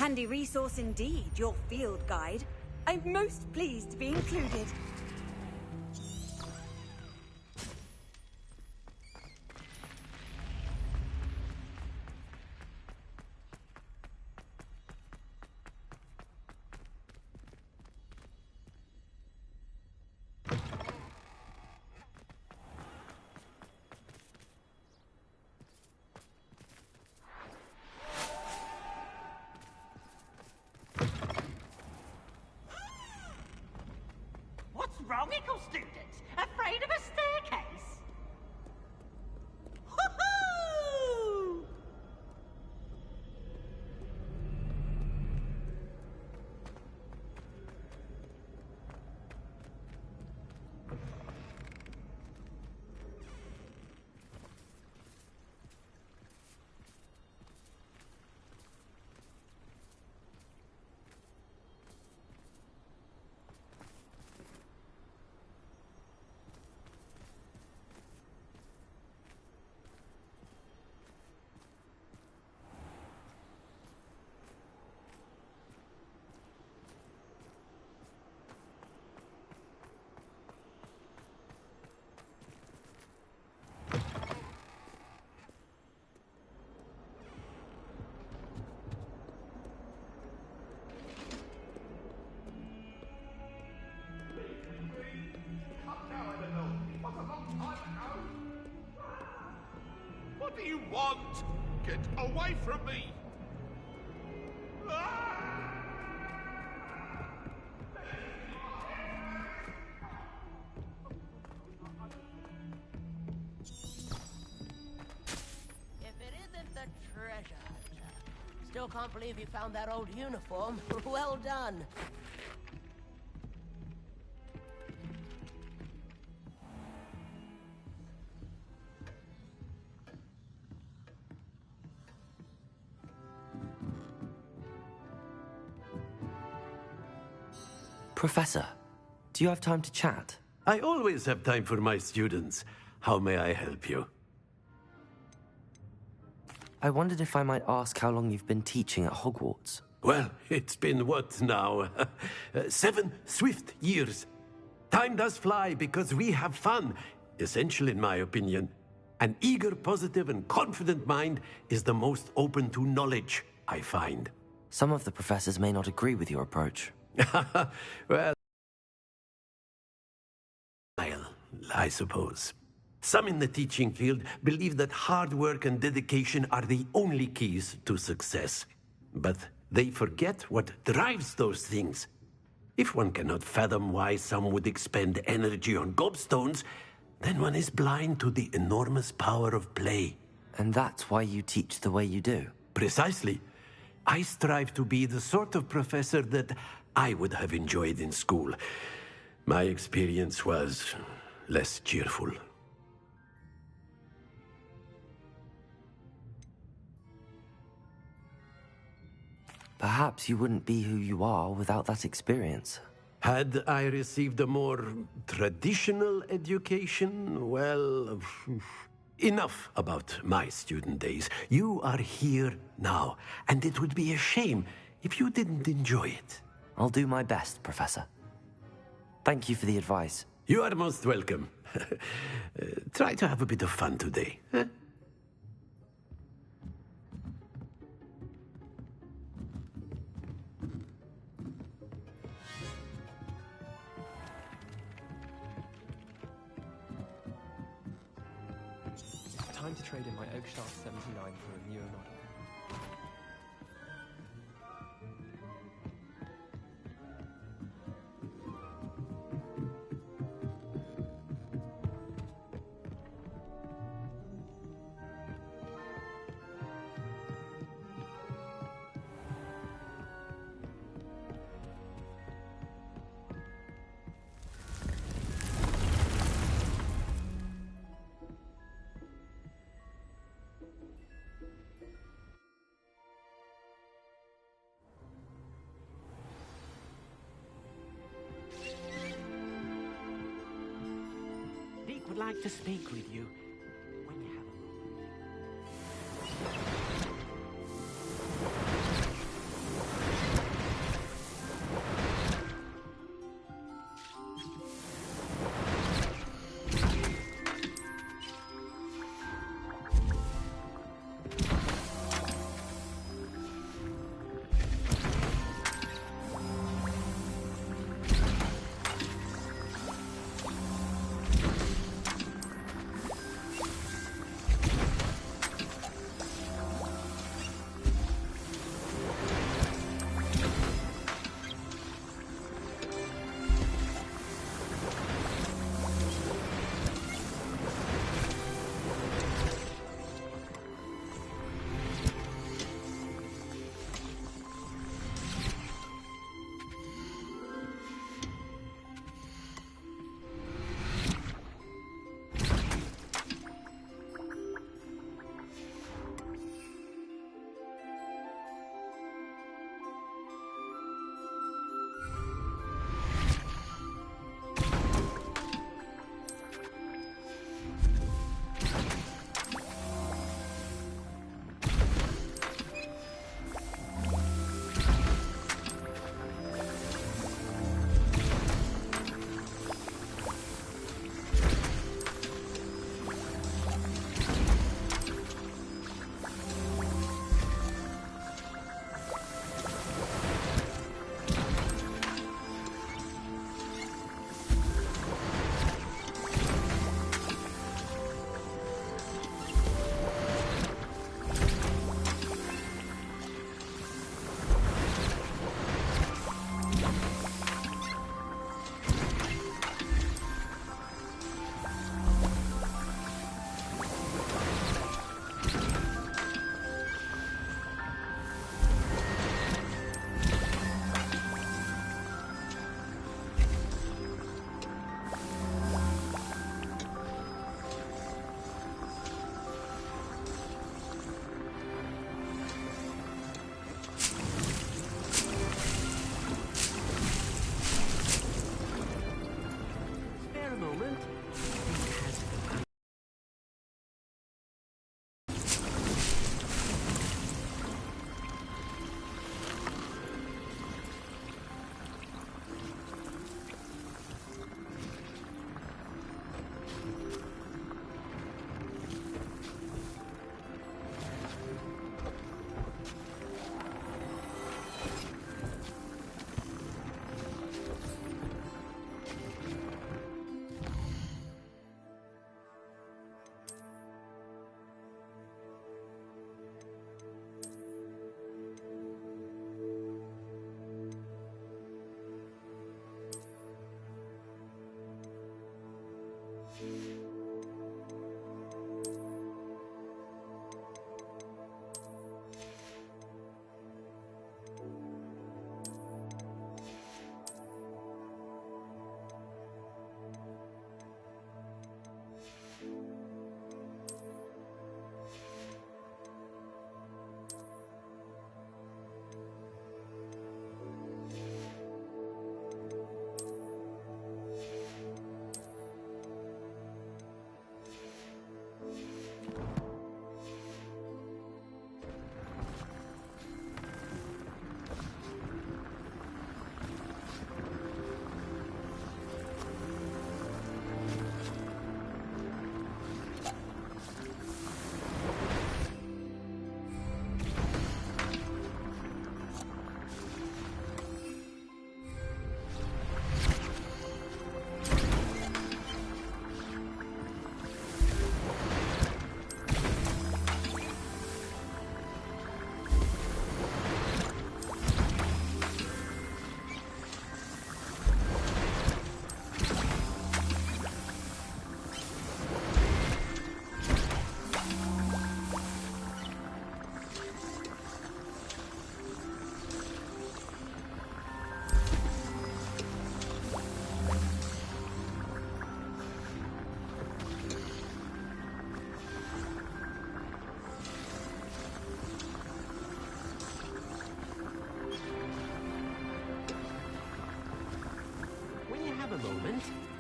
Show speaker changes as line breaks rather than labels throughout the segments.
Handy resource indeed, your field guide. I'm most pleased to be included.
What's wrong, Ickle students? Afraid of a staircase? Hoo-hoo!
What do you want? Get away from me!
If it isn't the treasure hunter. Still can't believe you found that old uniform. Well done.
Professor, do you have time to chat?
I always have time for my students. How may I help you?
I wondered if I might ask how long you've been teaching at Hogwarts.
Well, it's been what now? 7 swift years. Time does fly because we have fun. Essential in my opinion. An eager, positive, and confident mind is the most open to knowledge, I find.
Some of the professors may not agree with your approach.
Well, I suppose. Some in the teaching field believe that hard work and dedication are the only keys to success. But they forget what drives those things. If one cannot fathom why some would expend energy on gobstones, then one is blind to the enormous power of play.
And that's why you teach the way you do?
Precisely. I strive to be the sort of professor that I would have enjoyed in school. My experience was less cheerful.
Perhaps you wouldn't be who you are without that experience.
Had I received a more traditional education, well, enough about my student days. You are here now, and it would be a shame if you didn't enjoy it.
I'll do my best, Professor. Thank you for the advice.
You are most welcome. Try to have a bit of fun today. Huh?
Time to trade in my Oakshaft 79 for a newer model.
Would like to speak with you when you have a moment.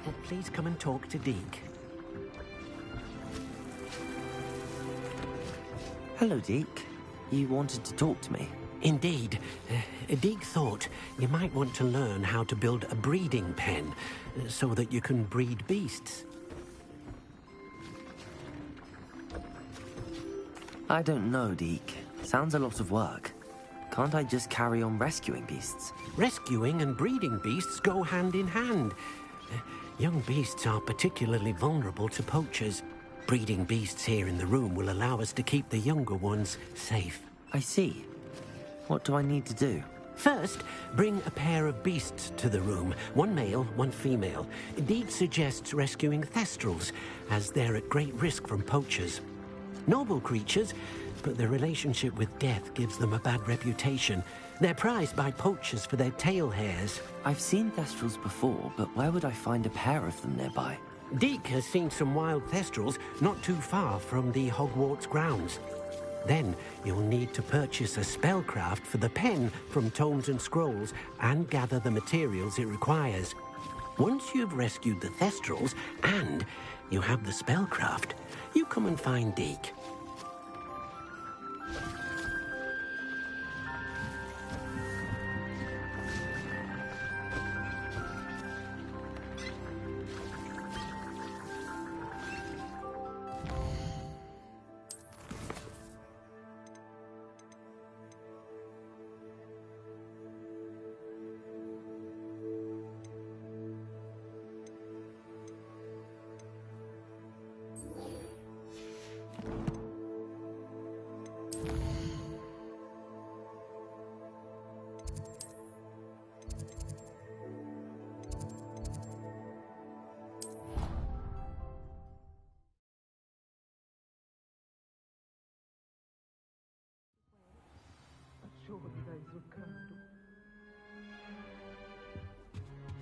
Well, please come and talk to Deke.
Hello, Deke. You wanted to talk to me?
Indeed. Deke thought you might want to learn how to build a breeding pen so that you can breed beasts.
I don't know, Deke. Sounds a lot of work. Can't I just carry on rescuing beasts?
Rescuing and breeding beasts go hand in hand. Young beasts are particularly vulnerable to poachers. Breeding beasts here in the room will allow us to keep the younger ones safe.
I see. What do I need to do?
First, bring a pair of beasts to the room. One male, one female. Deke suggests rescuing thestrals, as they're at great risk from poachers. Noble creatures, but their relationship with death gives them a bad reputation. They're prized by poachers for their tail hairs.
I've seen thestrals before, but where would I find a pair of them nearby?
Deke has seen some wild thestrals not too far from the Hogwarts grounds. Then you'll need to purchase a spellcraft for the pen from Tomes and Scrolls and gather the materials it requires. Once you've rescued the thestrals and you have the spellcraft, you come and find Deke.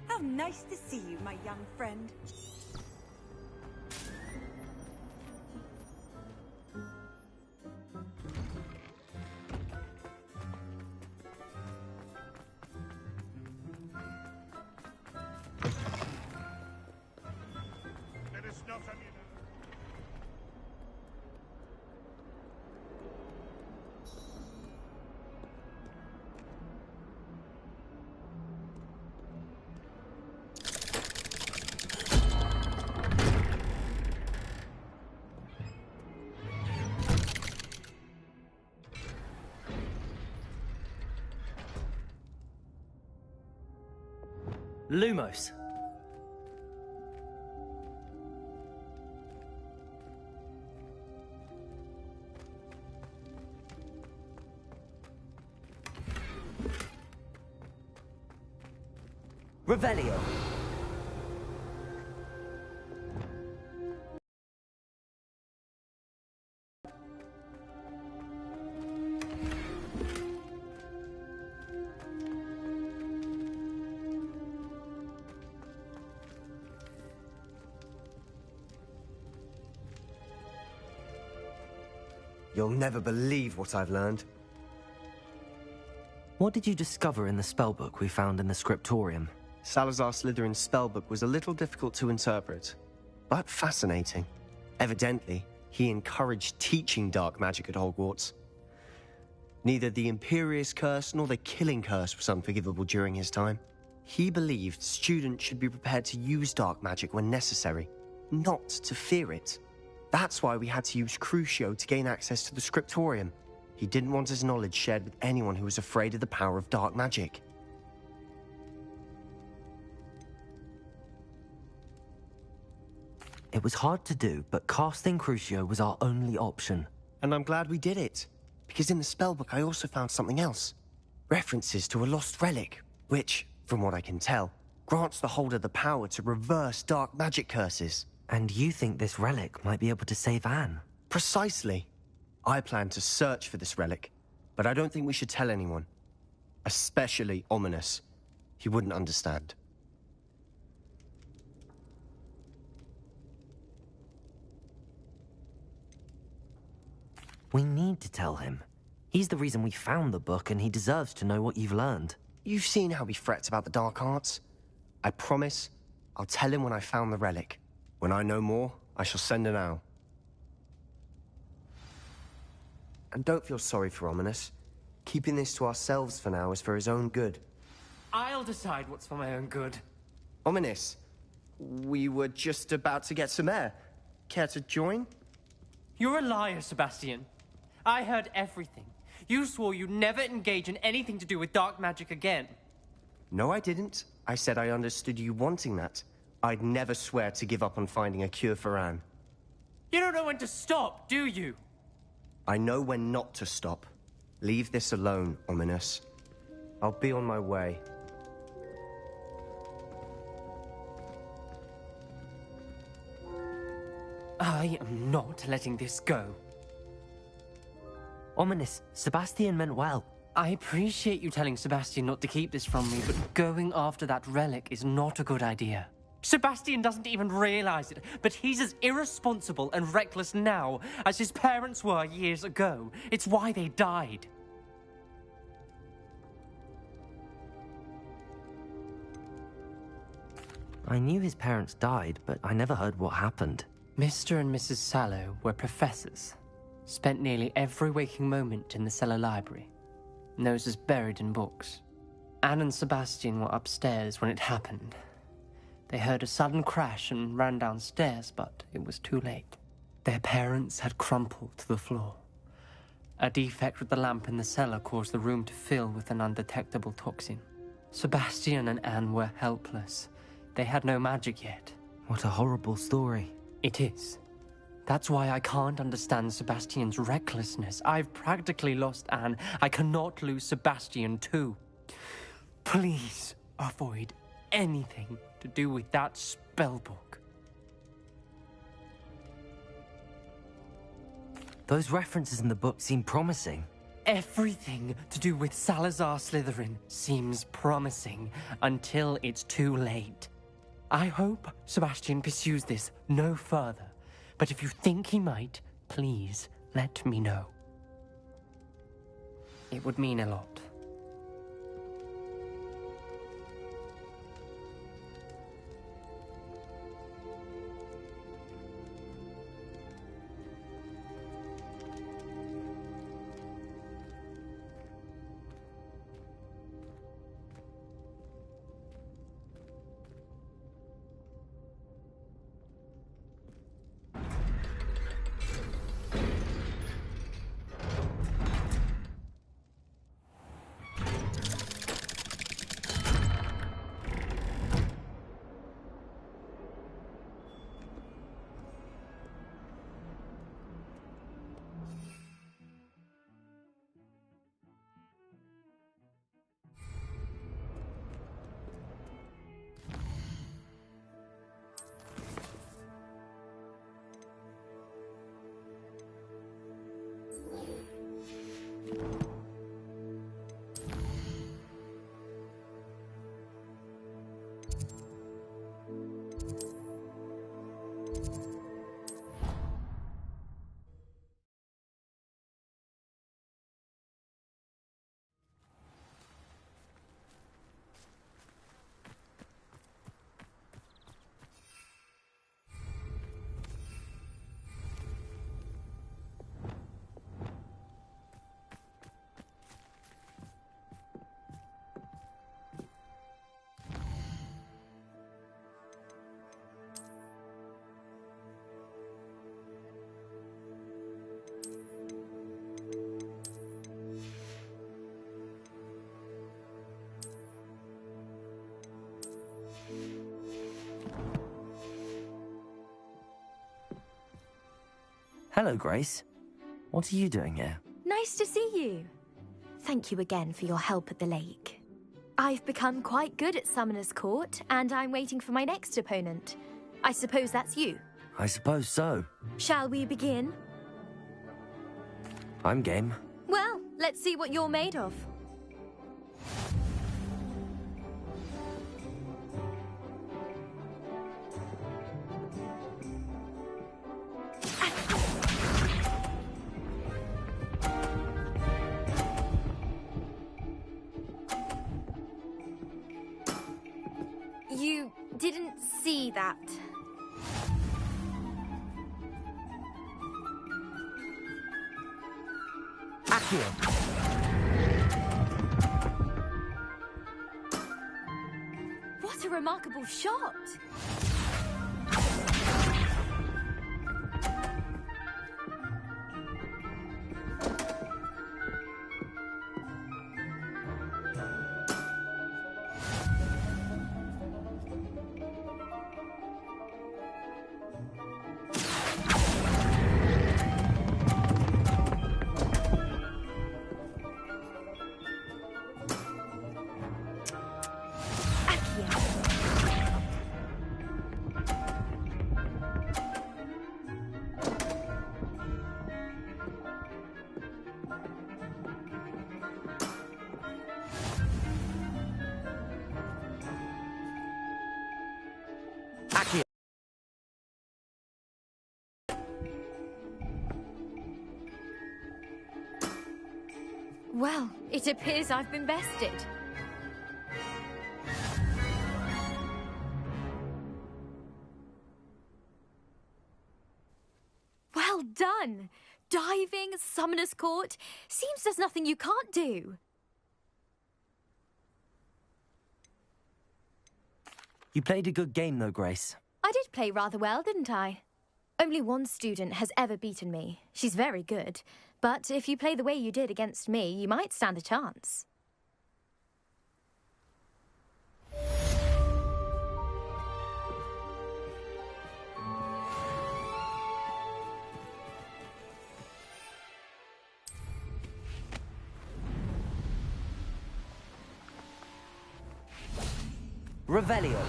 How nice to see you, my young friend.
There is no family.
Lumos. Revelio.
You'll never believe what I've learned.
What did you discover in the spellbook we found in the scriptorium?
Salazar Slytherin's spellbook was a little difficult to interpret, but fascinating. Evidently, he encouraged teaching dark magic at Hogwarts. Neither the Imperious Curse nor the Killing Curse was unforgivable during his time. He believed students should be prepared to use dark magic when necessary, not to fear it. That's why we had to use Crucio to gain access to the scriptorium. He didn't want his knowledge shared with anyone who was afraid of the power of dark magic.
It was hard to do, but casting Crucio was our only option.
And I'm glad we did it, because in the spellbook I also found something else. References to a lost relic, which, from what I can tell, grants the holder the power to reverse dark magic curses.
And you think this relic might be able to save Anne?
Precisely. I plan to search for this relic, but I don't think we should tell anyone. Especially Ominous. He wouldn't understand.
We need to tell him. He's the reason we found the book, and he deserves to know what you've learned.
You've seen how he frets about the dark arts. I promise, I'll tell him when I found the relic. When I know more, I shall send an owl. And don't feel sorry for Ominous. Keeping this to ourselves for now is for his own good.
I'll decide what's for my own good.
Ominous, we were just about to get some air. Care to join?
You're a liar, Sebastian. I heard everything. You swore you'd never engage in anything to do with dark magic again.
No, I didn't. I said I understood you wanting that. I'd never swear to give up on finding a cure for Anne.
You don't know when to stop, do you?
I know when not to stop. Leave this alone, Ominous. I'll be on my way.
I am not letting this go.
Ominous, Sebastian meant well.
I appreciate you telling Sebastian not to keep this from me, but going after that relic is not a good idea. Sebastian doesn't even realize it, but he's as irresponsible and reckless now as his parents were years ago. It's why they died.
I knew his parents died, but I never heard what happened.
Mr. and Mrs. Sallow were professors. Spent nearly every waking moment in the cellar library. Noses buried in books. Anne and Sebastian were upstairs when it happened. They heard a sudden crash and ran downstairs, but it was too late. Their parents had crumpled to the floor. A defect with the lamp in the cellar caused the room to fill with an undetectable toxin. Sebastian and Anne were helpless. They had no magic yet.
What a horrible story.
It is. That's why I can't understand Sebastian's recklessness. I've practically lost Anne. I cannot lose Sebastian too. Please avoid anything to do with that spellbook.
Those references in the book seem promising.
Everything to do with Salazar Slytherin seems promising until it's too late. I hope Sebastian pursues this no further, but if you think he might, please let me know. It would mean a lot.
Hello, Grace. What are you doing here?
Nice to see you. Thank you again for your help at the lake. I've become quite good at Summoner's Court, and I'm waiting for my next opponent. I suppose that's you.
I suppose so.
Shall we begin?
I'm game.
Well, let's see what you're made of. You didn't see see that.
Accio!
What a remarkable shot!
Accio!
Well, it appears I've been bested. Well done! Diving, Summoner's Court. Seems there's nothing you can't do.
You played a good game though, Grace.
I did play rather well, didn't I? Only one student has ever beaten me. She's very good. But if you play the way you did against me, you might stand a chance.
Revelio.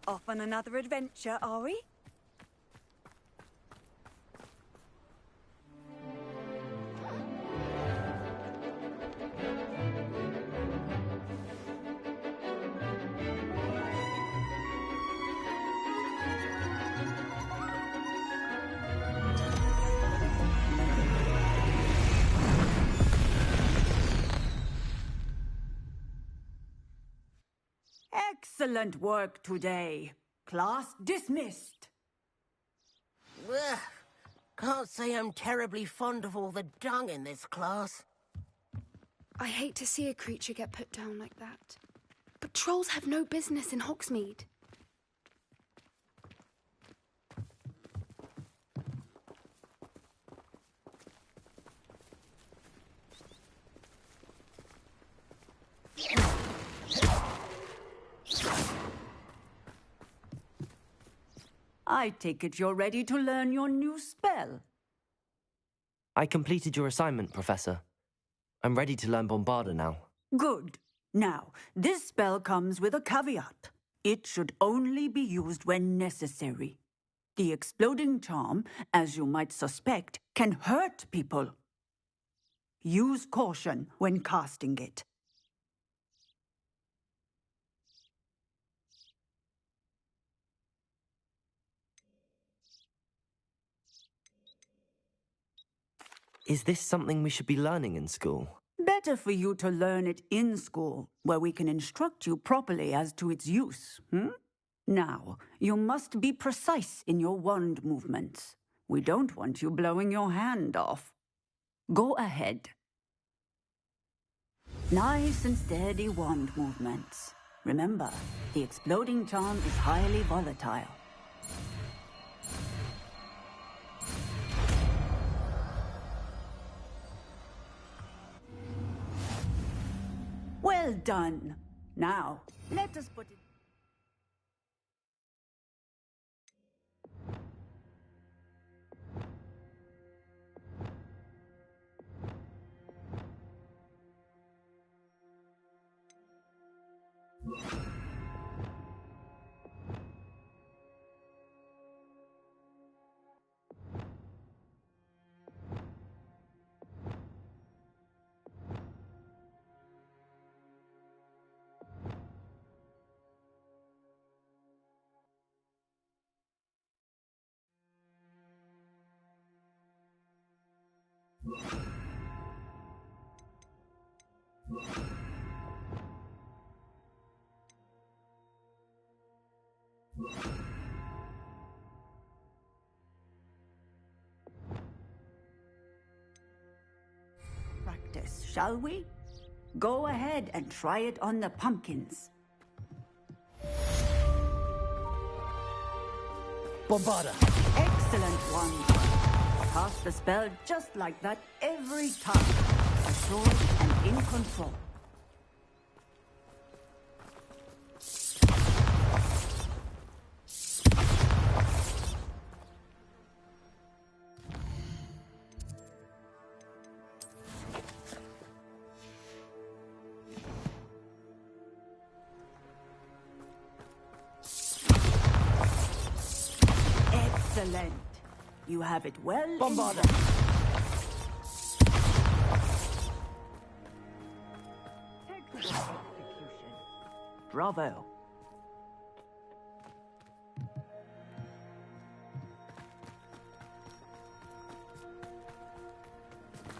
Off on another adventure, are we?
Excellent work today. Class dismissed.
Ugh. Can't say I'm terribly fond of all the dung in this class.
I hate to see a creature get put down like that. But trolls have no business in Hogsmeade.
I take it you're ready to learn your new spell.
I completed your assignment, Professor. I'm ready to learn Bombarda now.
Good. Now, this spell comes with a caveat. It should only be used when necessary. The exploding charm, as you might suspect, can hurt people. Use caution when casting it.
Is this something we should be learning in school?
Better for you to learn it in school, where we can instruct you properly as to its use, Now, you must be precise in your wand movements. We don't want you blowing your hand off. Go ahead. Nice and steady wand movements. Remember, the exploding charm is highly volatile. Well done. Now, let us put it... Practice, shall we? Go ahead and try it on the pumpkins.
Bombarda!
Excellent one. Cast the spell just like that every time. Assured and in control. Excellent. You have it well.
Bombarda!
Excellent execution. Bravo.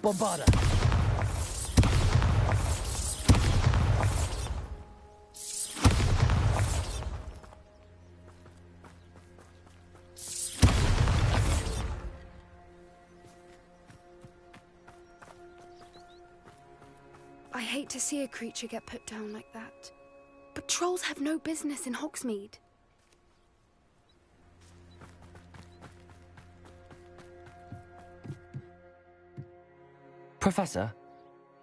Bombarda!
I hate to see a creature get put down like that. But trolls have no business in Hogsmeade.
Professor,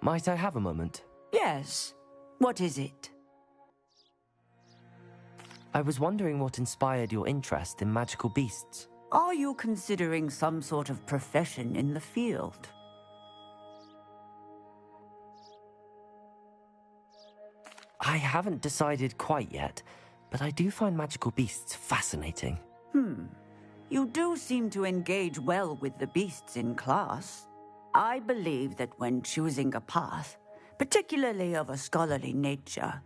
might I have a moment?
Yes. What is it?
I was wondering what inspired your interest in magical beasts.
Are you considering some sort of profession in the field?
I haven't decided quite yet, but I do find magical beasts fascinating.
You do seem to engage well with the beasts in class. I believe that when choosing a path, particularly of a scholarly nature,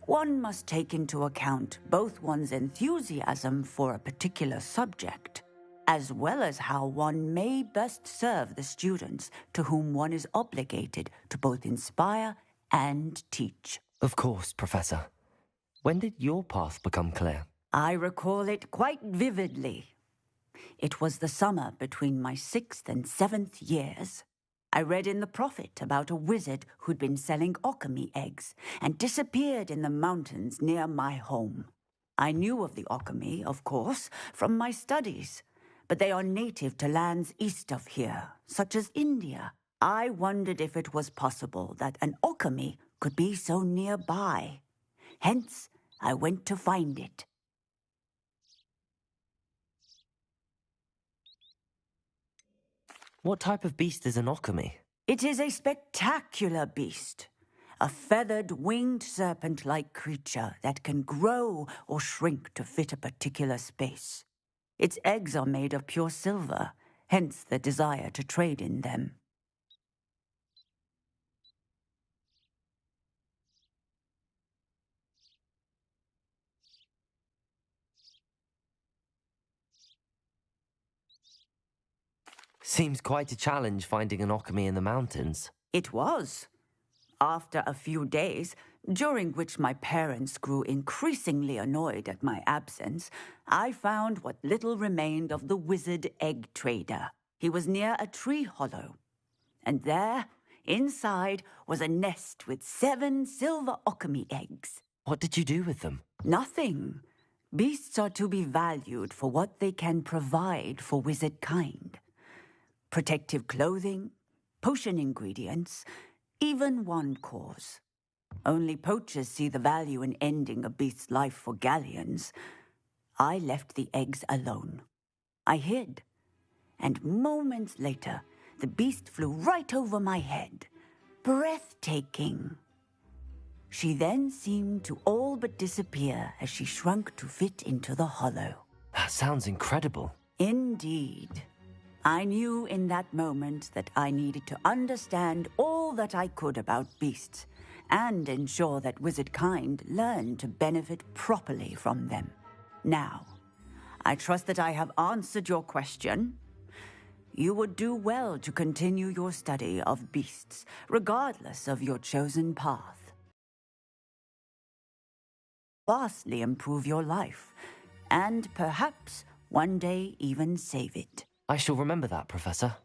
one must take into account both one's enthusiasm for a particular subject, as well as how one may best serve the students to whom one is obligated to both inspire and teach.
Of course, Professor. When did your path become clear?
I recall it quite vividly. It was the summer between my 6th and 7th years. I read in the Prophet about a wizard who'd been selling alchemy eggs and disappeared in the mountains near my home. I knew of the alchemy, of course, from my studies, but they are native to lands east of here, such as India. I wondered if it was possible that an alchemy could be so nearby. Hence, I went to find it.
What type of beast is an alchemy?
It is a spectacular beast. A feathered, winged serpent-like creature that can grow or shrink to fit a particular space. Its eggs are made of pure silver, hence the desire to trade in them.
Seems quite a challenge finding an alchemy in the mountains.
It was. After a few days, during which my parents grew increasingly annoyed at my absence, I found what little remained of the wizard egg trader. He was near a tree hollow. And there, inside, was a nest with 7 silver alchemy eggs.
What did you do with them?
Nothing. Beasts are to be valued for what they can provide for wizard kind. Protective clothing, potion ingredients, even wand cores. Only poachers see the value in ending a beast's life for galleons. I left the eggs alone. I hid, and moments later, the beast flew right over my head. Breathtaking. She then seemed to all but disappear as she shrunk to fit into the hollow.
That sounds incredible.
Indeed. I knew in that moment that I needed to understand all that I could about beasts and ensure that wizard kind learned to benefit properly from them. Now, I trust that I have answered your question. You would do well to continue your study of beasts, regardless of your chosen path. Vastly improve your life, and perhaps one day even save it.
I shall remember that, Professor.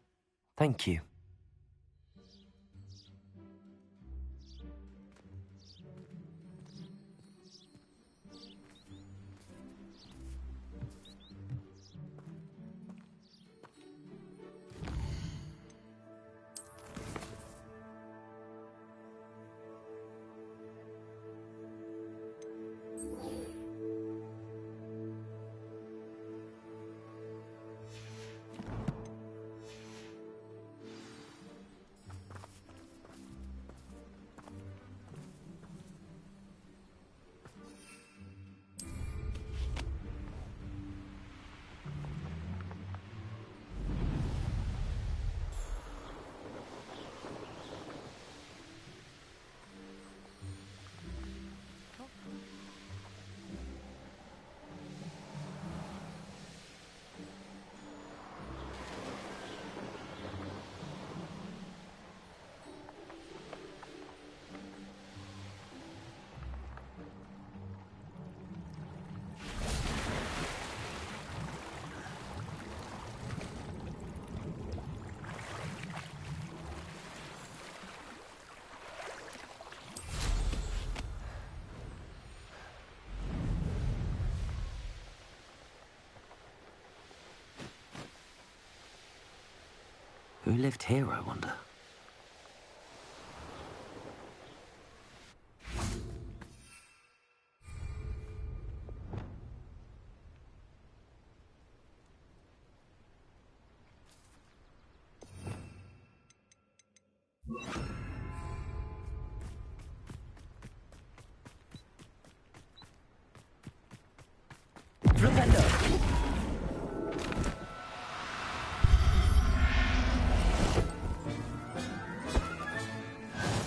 Thank you. Who lived here, I wonder?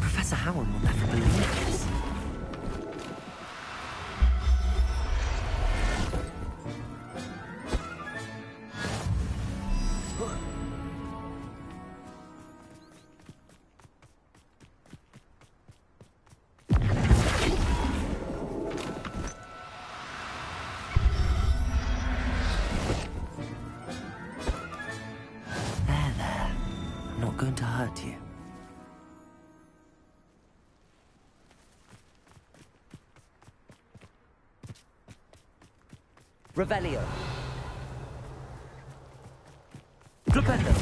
Professor Howard will never believe this. There. I'm not going to hurt you.
Revelio. Flipendo.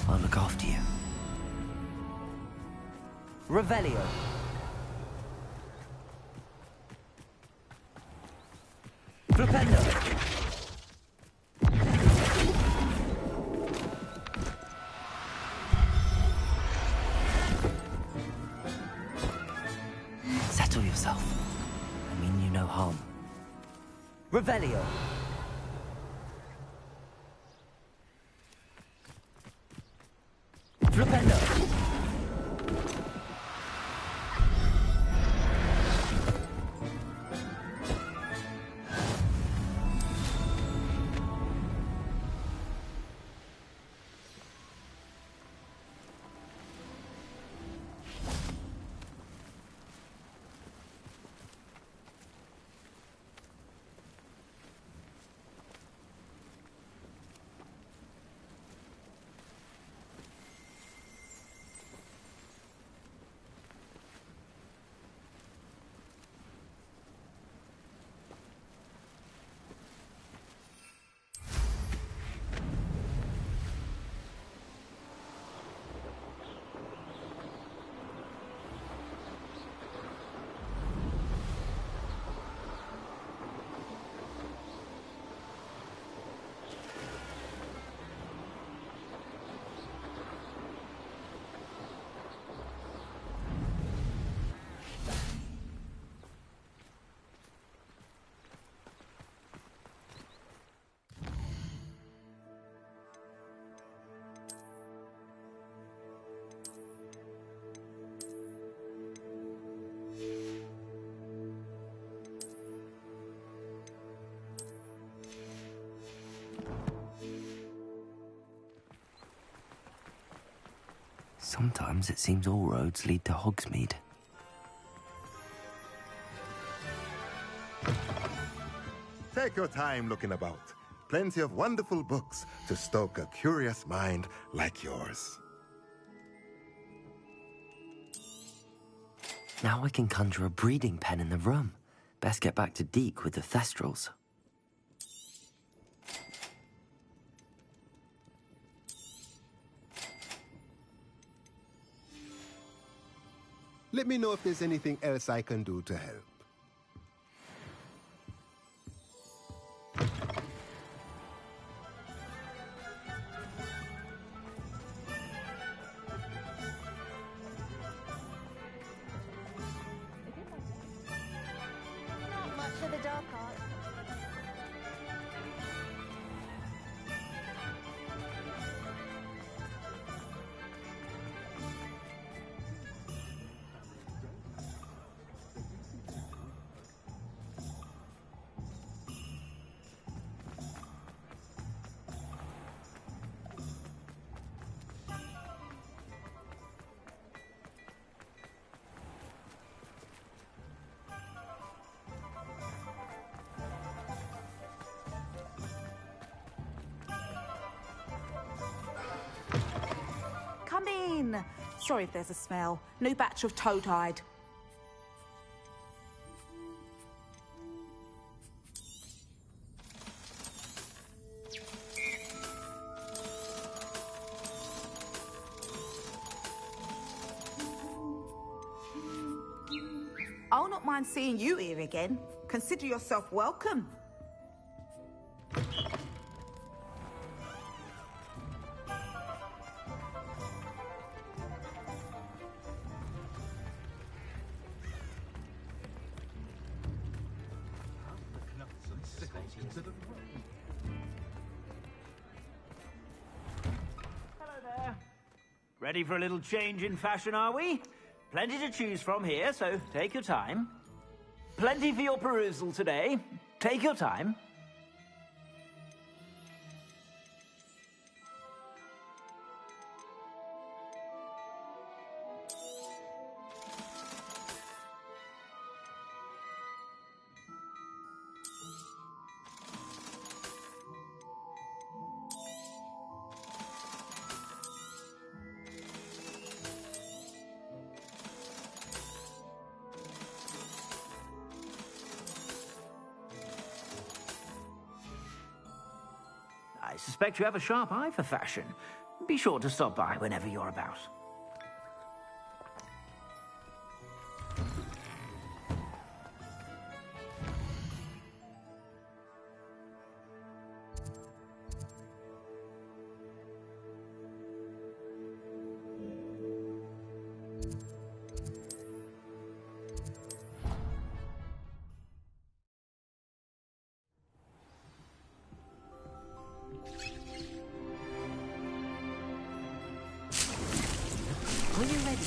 I'll look after you.
Revelio. Flipendo.
Settle yourself. I mean you no harm.
Revelio. Flipendo.
Sometimes it seems all roads lead to Hogsmeade.
Take your time looking about. Plenty of wonderful books to stoke a curious mind like yours.
Now I can conjure a breeding pen in the room. Best get back to Deke with the Thestrals.
Let me know if there's anything else I can do to help.
Not much of the dark art.
Come in. Sorry if there's a smell. New batch of toad-hide. I'll not mind seeing you here again. Consider yourself welcome.
Hello there. Ready for a little change in fashion, are we? Plenty to choose from here, so take your time. Plenty for your perusal today. Take your time. I suspect you have a sharp eye for fashion. Be sure to stop by whenever you're about.
Are you ready?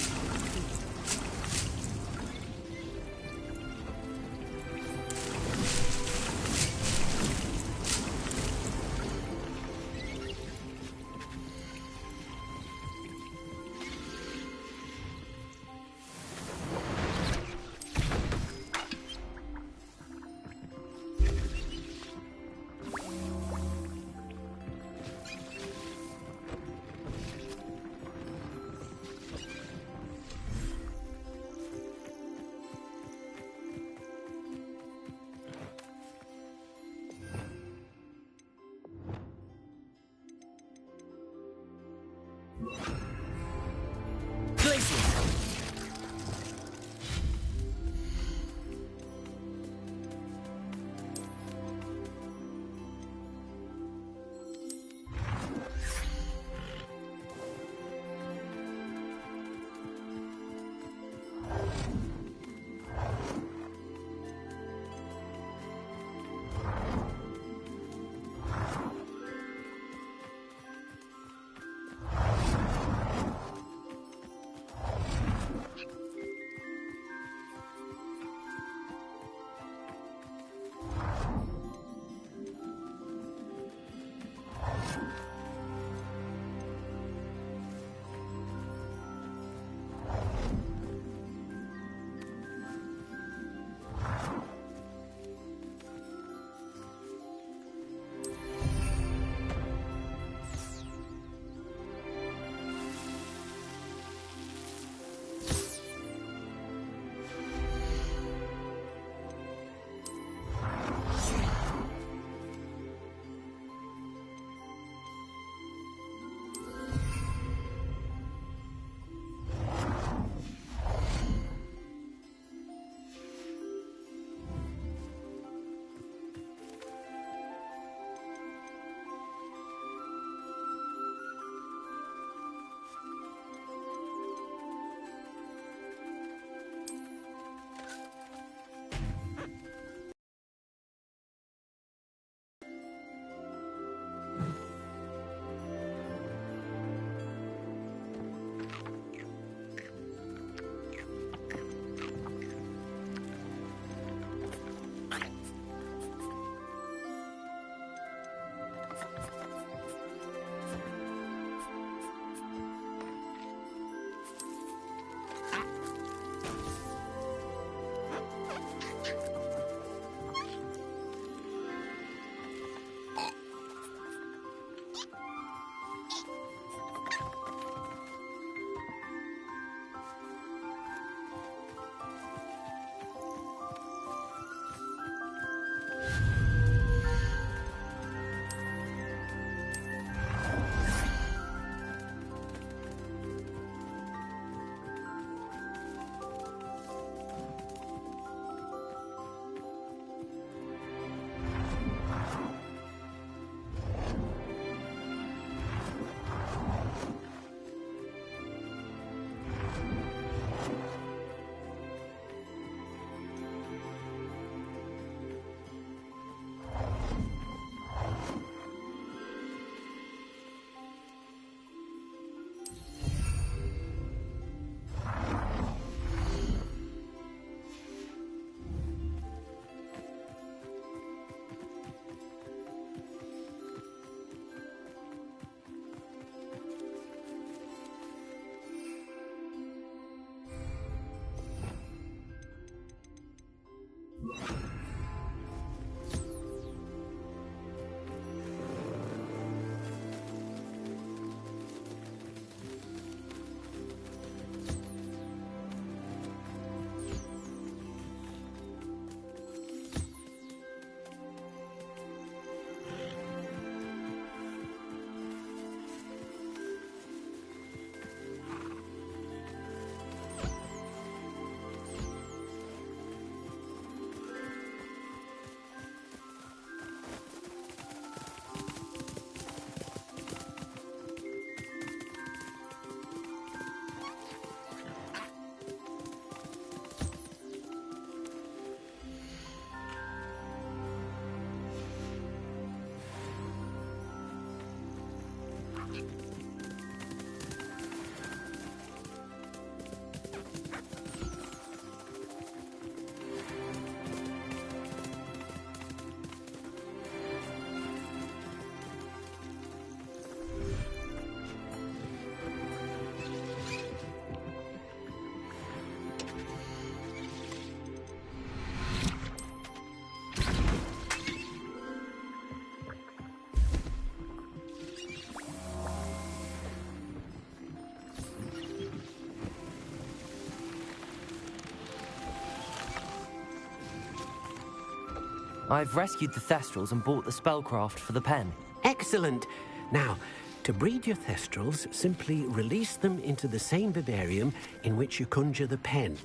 I've rescued the Thestrals and bought the spellcraft for the pen.
Excellent. Now, to breed your Thestrals, simply release them into the same vivarium in which you conjure the pen.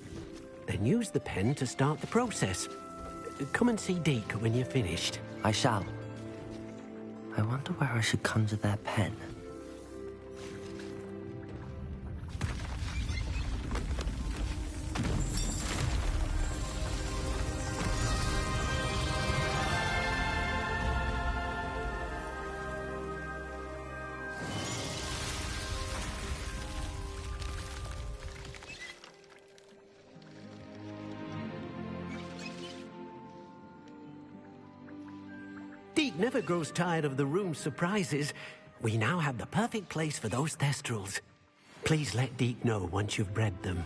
Then use the pen to start the process. Come and see Deke when you're finished.
I shall. I wonder where I should conjure their pen.
Deke never grows tired of the room's surprises. We now have the perfect place for those Thestrals. Please let Deke know once you've bred them.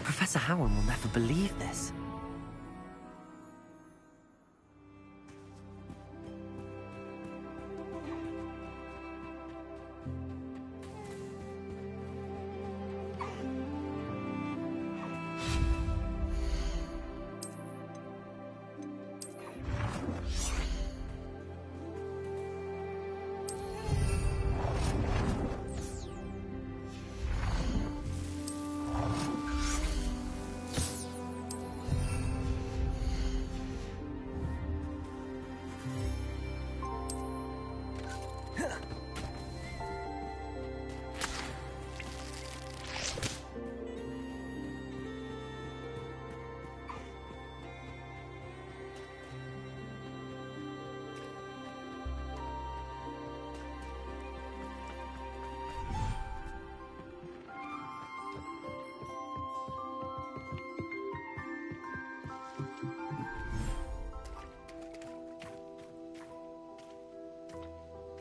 Professor Howard will never believe this.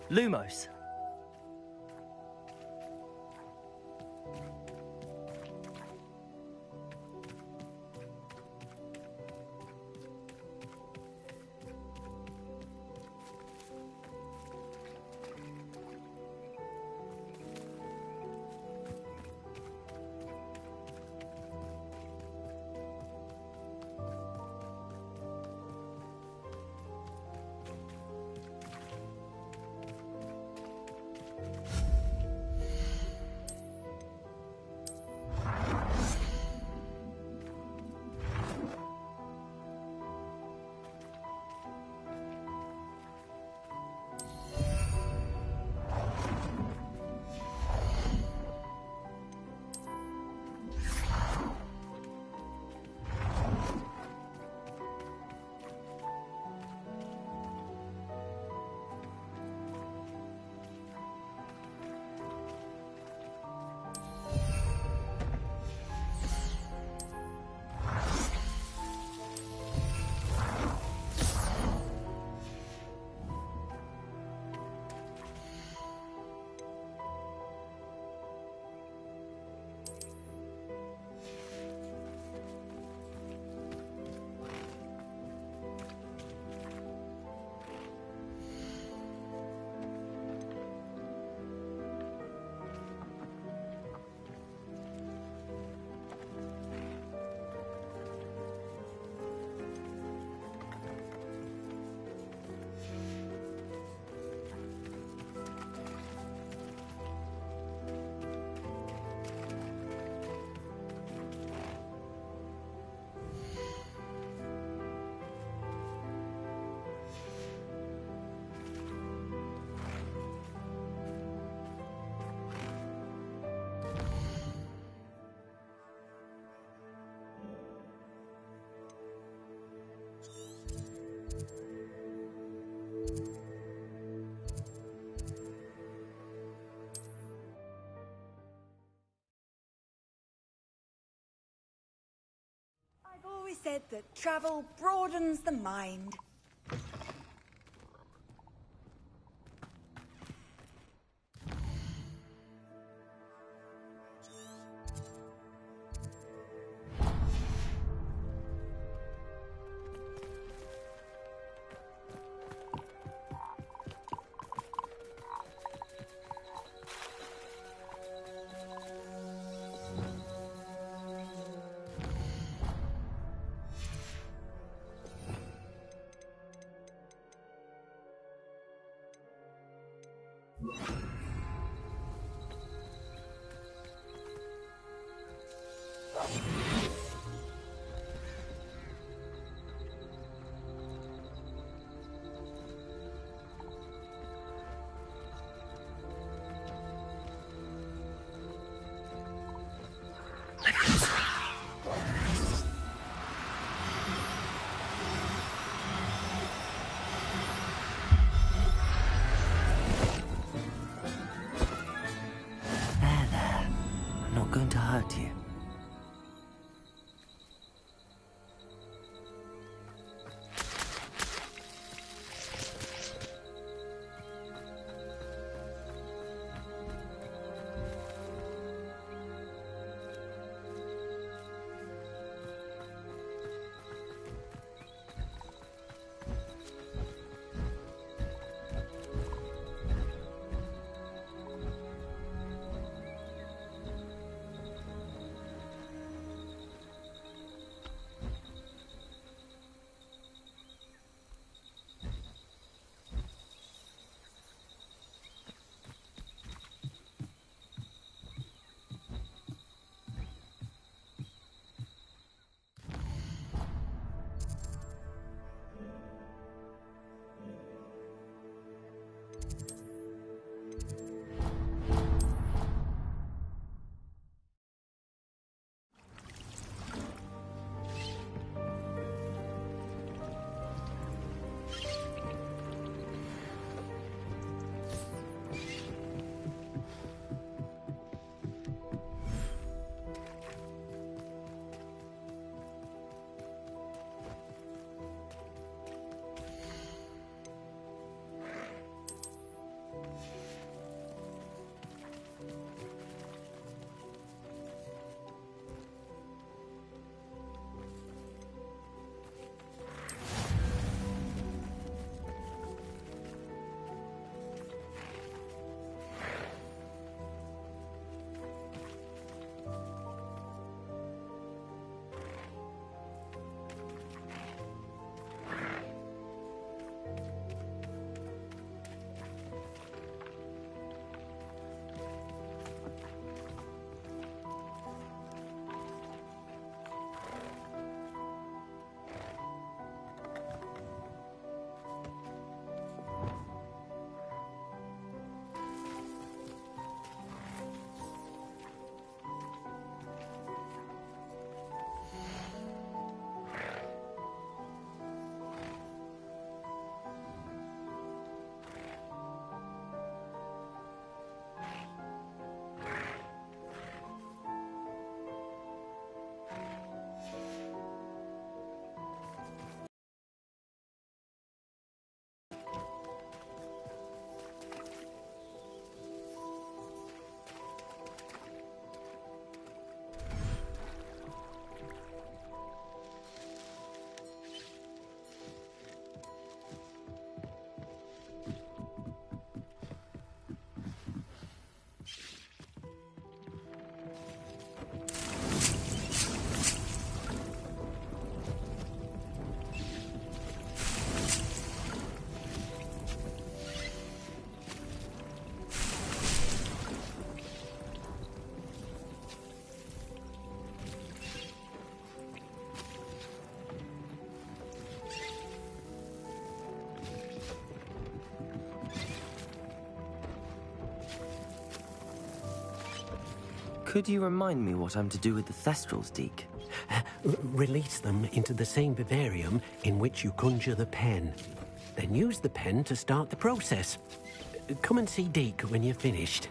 Lumos.
said that travel broadens the mind.
Going to hurt you. Could you remind me what I'm to do with the Thestrals, Deke?
Release them into the same vivarium in which you conjure the pen. Then use the pen to start the process. Come and see Deke when you're finished.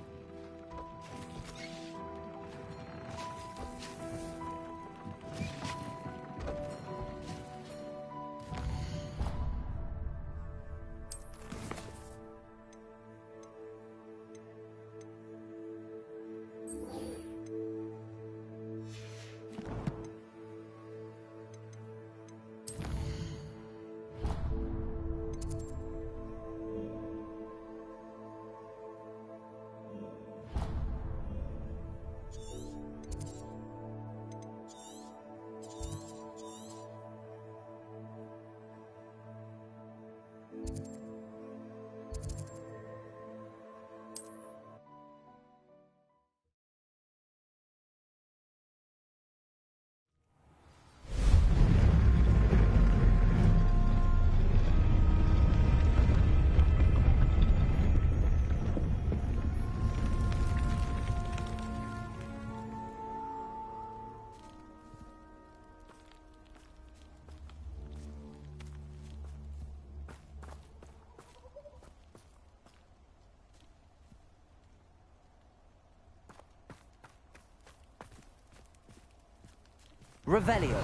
Revelio.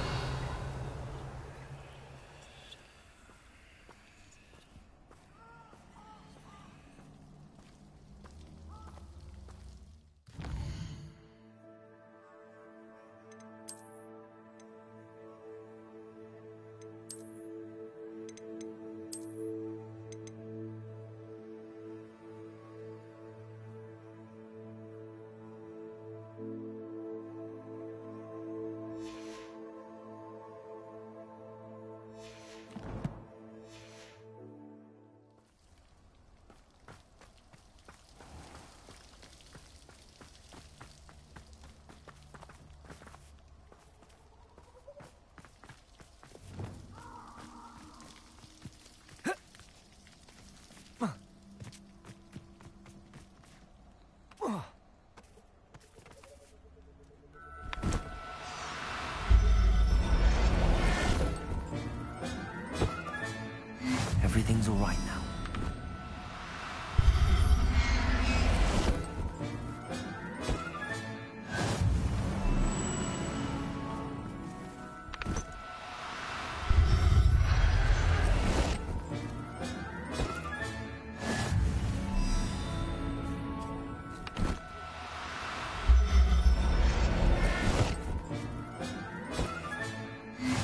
Everything's all right now.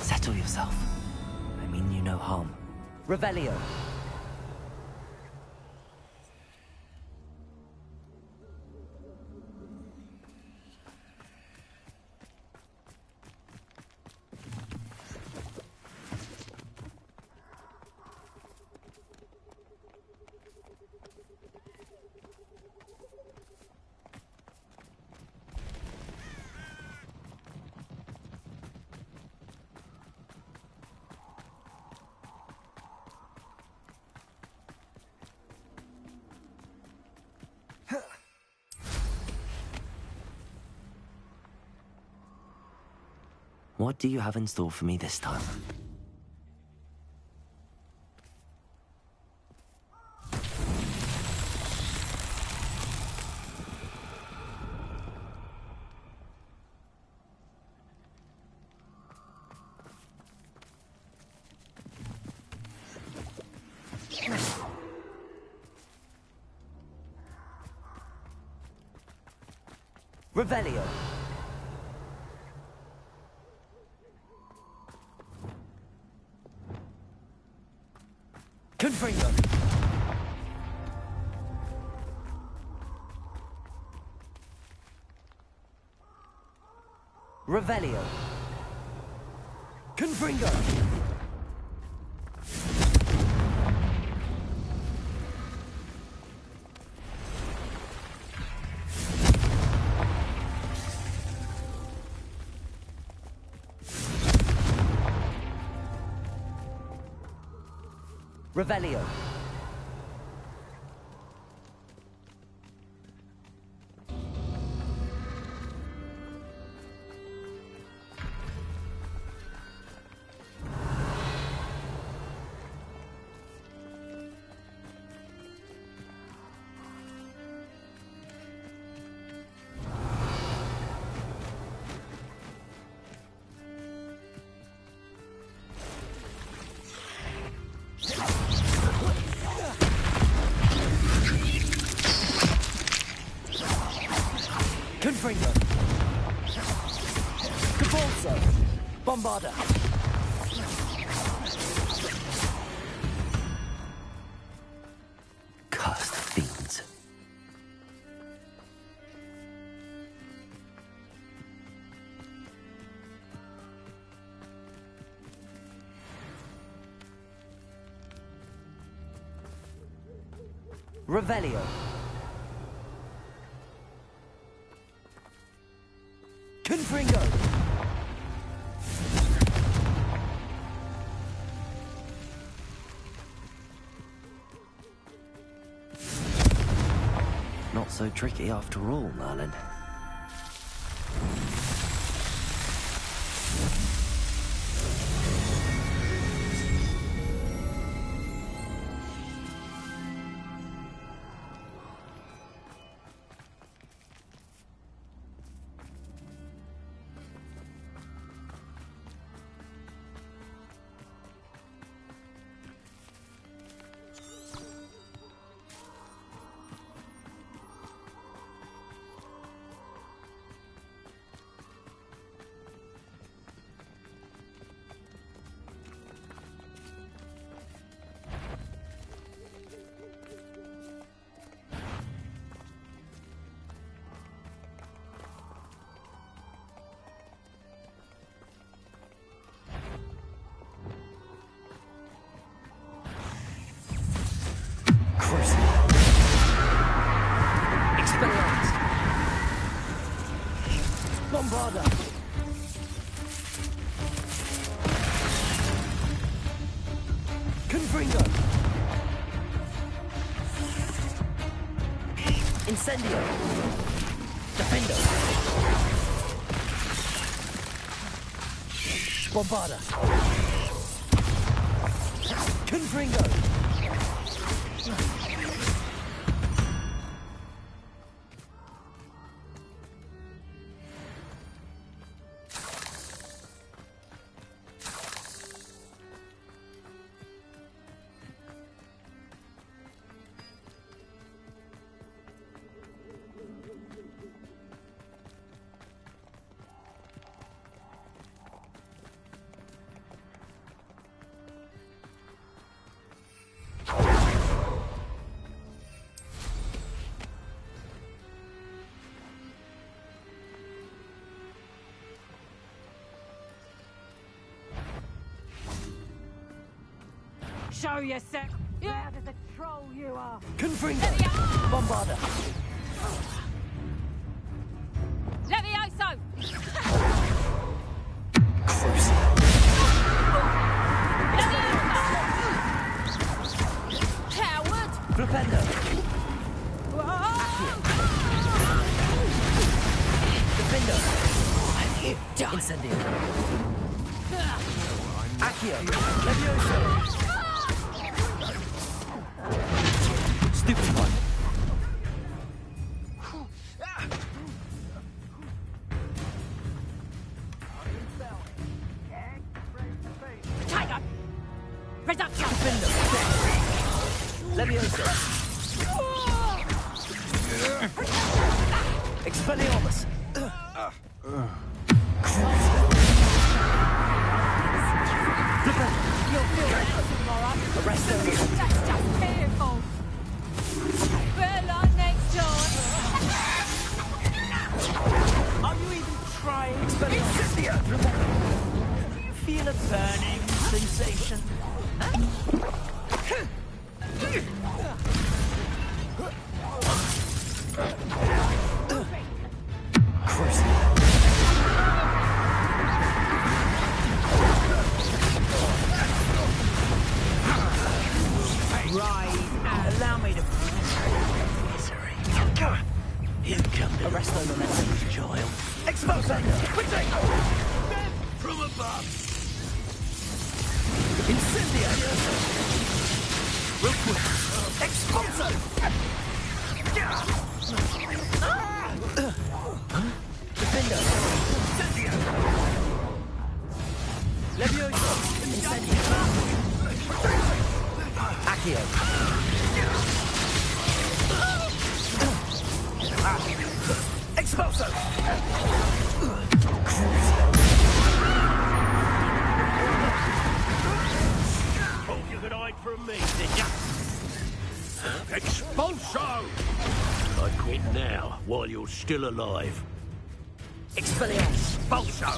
Settle yourself. I mean you no harm.
Revelio.
What do you have in store for me this time?
Revelio. Confringo. Revelio. Confringo. Revelio. Confringo. Cabalso. Bombarda.
Cursed fiends.
Revelio. Confringo.
Not so tricky after all, Merlin.
Bombarda! Confringo! Incendio! Defendo! Bombarda! Confringo!
Show yourself! Loud as a troll you are!
Confringo! Bombarda!
Levioso! Coward!
Flipendo! Defendo! Incendio! Accio! Levioso! Stupid one!
Tiger! Reduction!
Levioso! Expelliarmus!
You'll feel that tomorrow!
Arrest them!
That's just pitiful! We're like next door!
Are you even trying? Incendio! Do you feel a burning sensation? Allow me to... Misery. You come to
Arrest them, momentum.
child.
Expose them! Potato!
From above.
Incendio!
Real quick.
Expulso! Defendo!
Incendio!
Levioso! Incendio! Accio! Expulso!
Thought you could hide from me, did ya? Expulso! I quit now, while you're still alive.
Expelliarmus!
Expulso!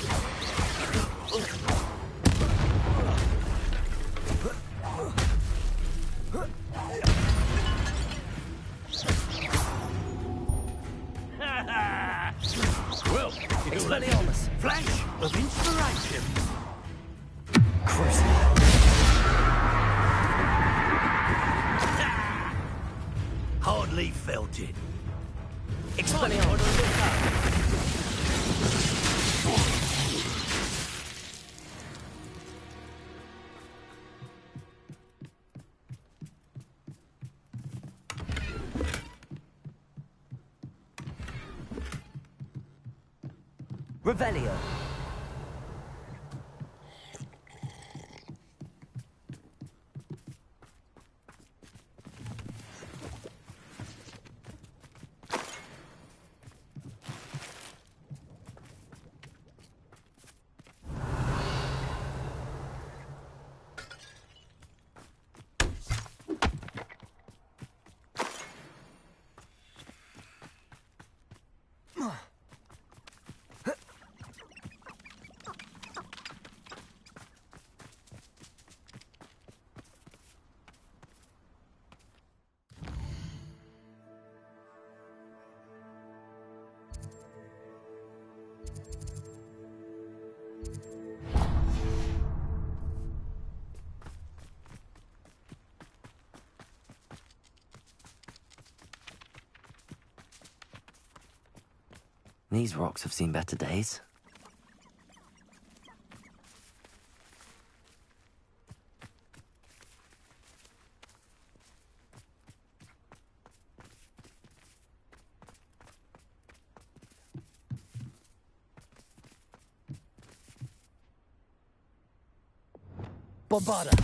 Well,
Expelliarmus!
flash of inspiration. Hardly felt it.
Expelliarmus! Revelio.
These rocks have seen better days.
Bombarda!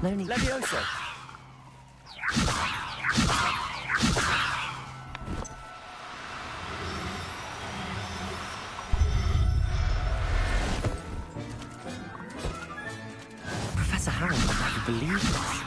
No need.
Levioso!
Professor Harry would never believe this.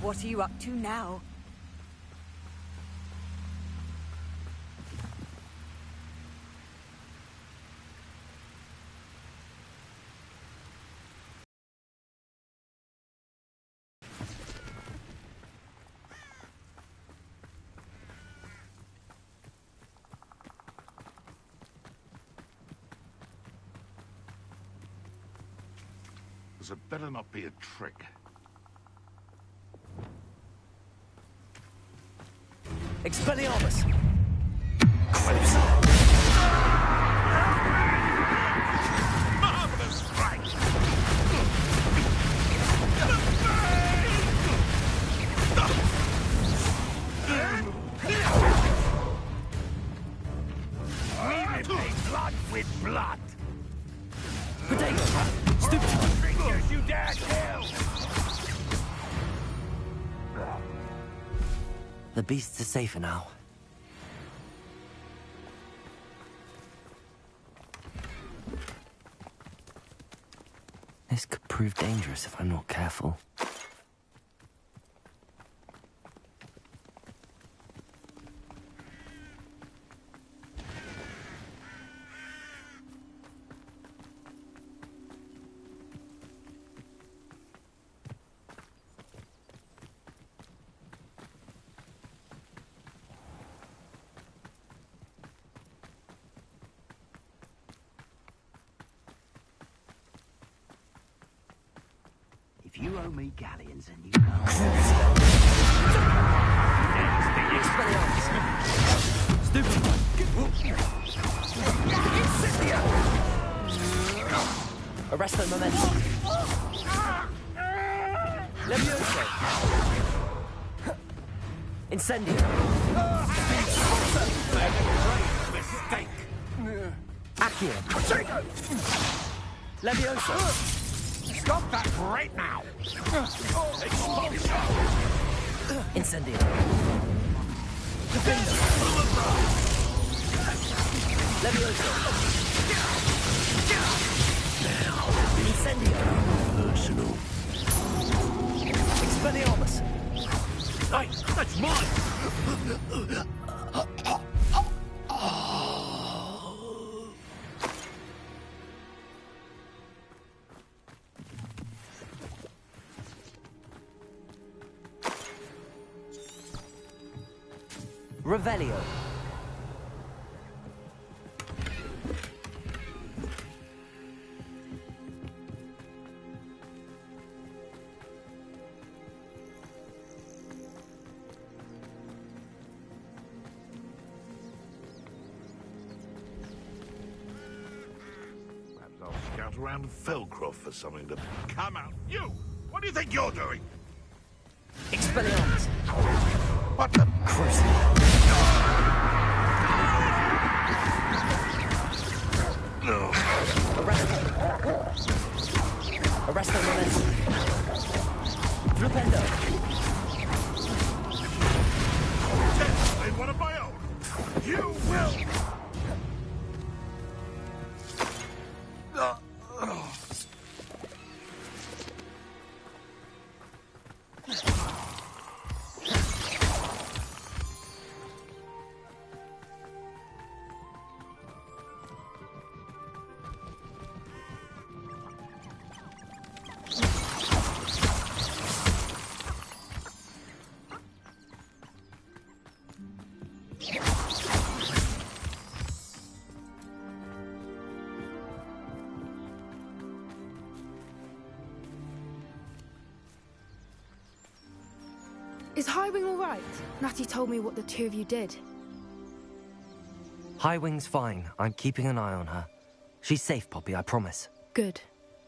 What are you up to now?
This had better not be a trick.
Expelliarmus!
Marvelous strike! We repay blood with blood!
Potato! Stupid!
Creatures you dare kill!
The beasts are safer now. This could prove dangerous if I'm not careful.
If you owe me galleons and you can't...
Stupid! Arresto momentum! Levioso! Incendio!
Mistake!
Accio! Levioso!
Stop that right now!
Incendio! Levioso! Incendio!
Personal.
Expelliarmus!
Hey, that's mine!
Revelio.
I'll scout around Felcroft for something to... Come out! You! What do you think you're doing?
Expelliarmus.
What the... No.
Arresto Momentum. Flipendo.
I'm one of my own. You will...
Is Highwing all right? Natty told me what the two of you did.
Highwing's fine. I'm keeping an eye on her. She's safe, Poppy, I promise.
Good.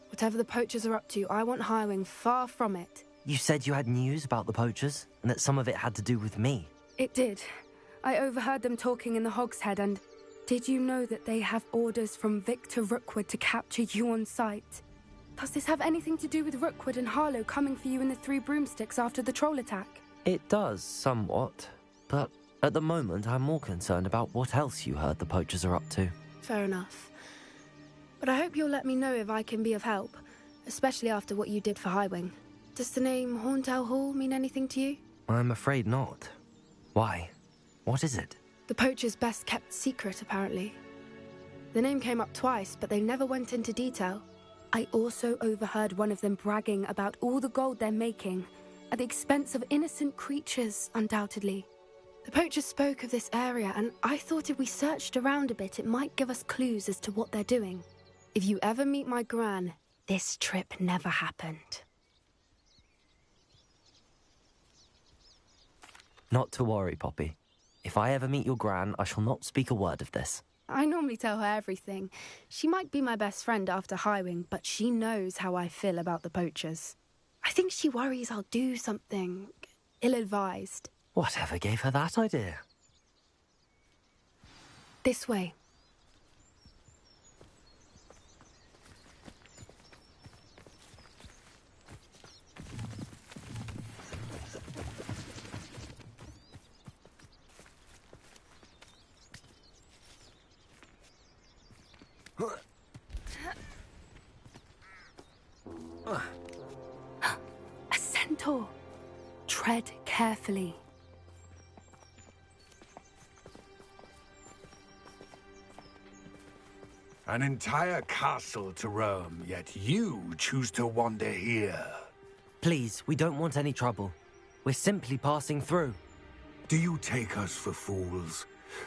Whatever the poachers are up to, I want Highwing far from it.
You said you had news about the poachers, and that some of it had to do with me.
It did. I overheard them talking in the Hogshead, and did you know that they have orders from Victor Rookwood to capture you on sight? Does this have anything to do with Rookwood and Harlow coming for you in the Three Broomsticks after the troll attack?
It does, somewhat. But at the moment, I'm more concerned about what else you heard the poachers are up to.
Fair enough. But I hope you'll let me know if I can be of help, especially after what you did for Highwing. Does the name Horntail Hall mean anything to you?
I'm afraid not. Why? What is it?
The poachers' best-kept secret, apparently. The name came up twice, but they never went into detail. I also overheard one of them bragging about all the gold they're making, at the expense of innocent creatures, undoubtedly. The poachers spoke of this area, and I thought if we searched around a bit, it might give us clues as to what they're doing. If you ever meet my gran, this trip never happened.
Not to worry, Poppy. If I ever meet your gran, I shall not speak a word of this.
I normally tell her everything. She might be my best friend after Highwing, but she knows how I feel about the poachers. I think she worries I'll do something ill-advised.
Whatever gave her that idea?
This way. A centaur. Tread carefully.
An entire castle to roam, yet you choose to wander here.
Please, we don't want any trouble. We're simply passing through.
Do you take us for fools?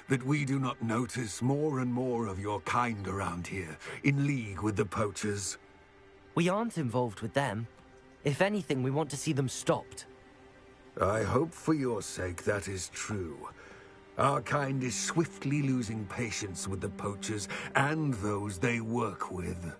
That we do not notice more and more of your kind around here, in league with the poachers?
We aren't involved with them. If anything, we want to see them stopped.
I hope for your sake that is true. Our kind is swiftly losing patience with the poachers and those they work with.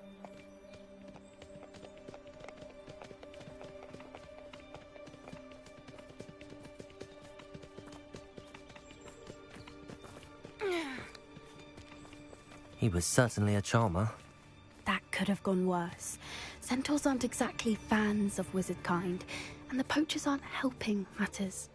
He was certainly a charmer.
That could have gone worse. Centaurs aren't exactly fans of wizard kind, and the poachers aren't helping matters.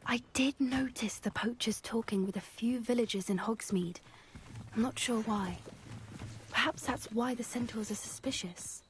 I did notice the poachers talking with a few villagers in Hogsmeade. I'm not sure why. Perhaps that's why the centaurs are suspicious.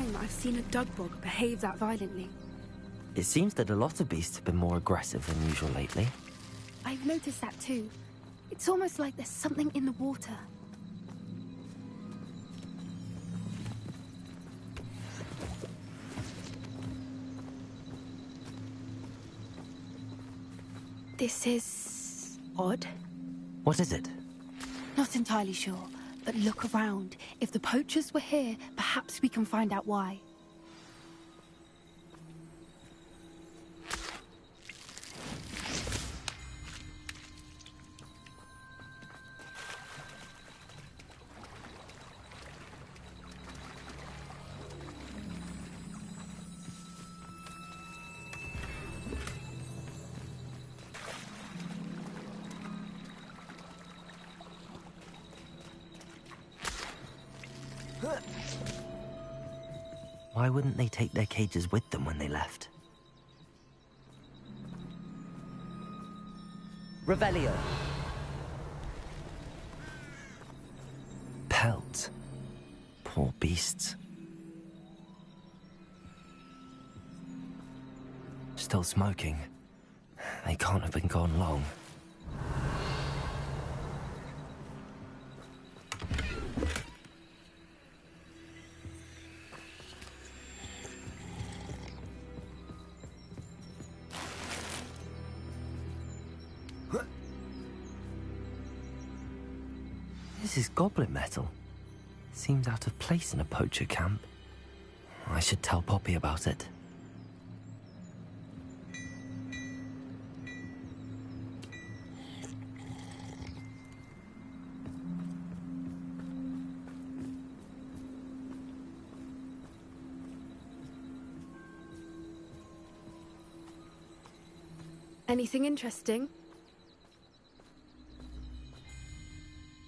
time I've seen a dugbog behave that violently.
It seems that a lot of beasts have been more aggressive than usual lately.
I've noticed that too. It's almost like there's something in the water. This is odd.
What is it?
Not entirely sure, but look around. If the poachers were here, perhaps we can find out why.
Why wouldn't they take their cages with them when they left?
Revelio.
Pelts. Poor beasts. Still smoking. They can't have been gone long. This is goblin metal. Seems out of place in a poacher camp. I should tell Poppy about it.
Anything interesting?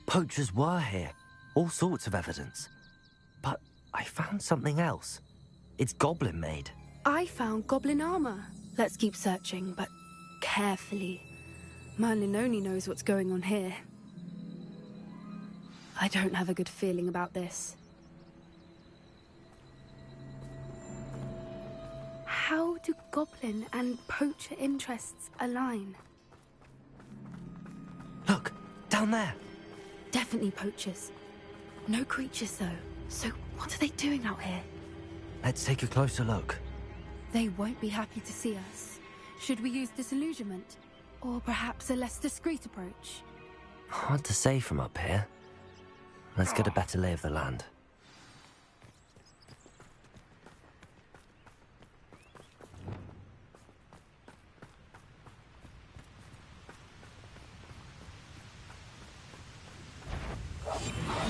Poachers were here. All sorts of evidence. But I found something else. It's goblin made.
I found goblin armor. Let's keep searching, but carefully. Merlin only knows what's going on here. I don't have a good feeling about this. How do goblin and poacher interests align?
Look, down there.
Definitely poachers. No creatures, though. So what are they doing out here?
Let's take a closer look.
They won't be happy to see us. Should we use disillusionment? Or perhaps a less discreet approach?
Hard to say from up here. Let's get a better lay of the land.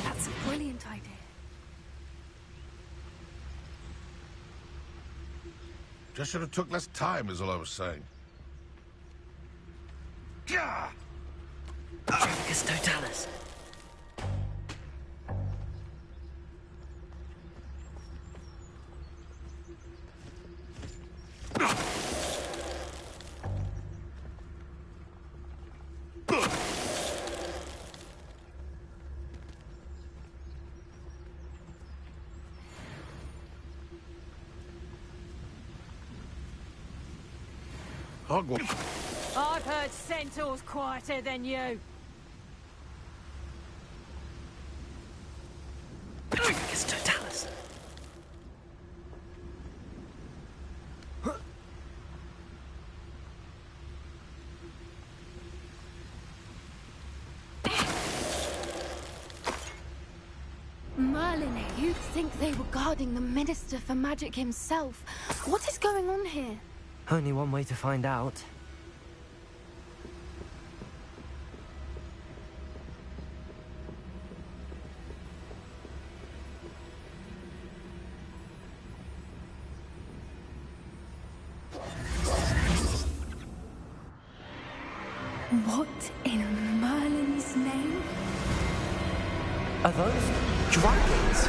That's a brilliant idea.
Just should have took less time, is all I was saying. Yeah!
Tricus totalis.
Hogwarts.
I've heard centaurs quieter than you.
Tricus totalis.
Merlin, you'd think they were guarding the Minister for Magic himself. What is going on here?
Only one way to find out.
What in Merlin's name?
Are those dragons?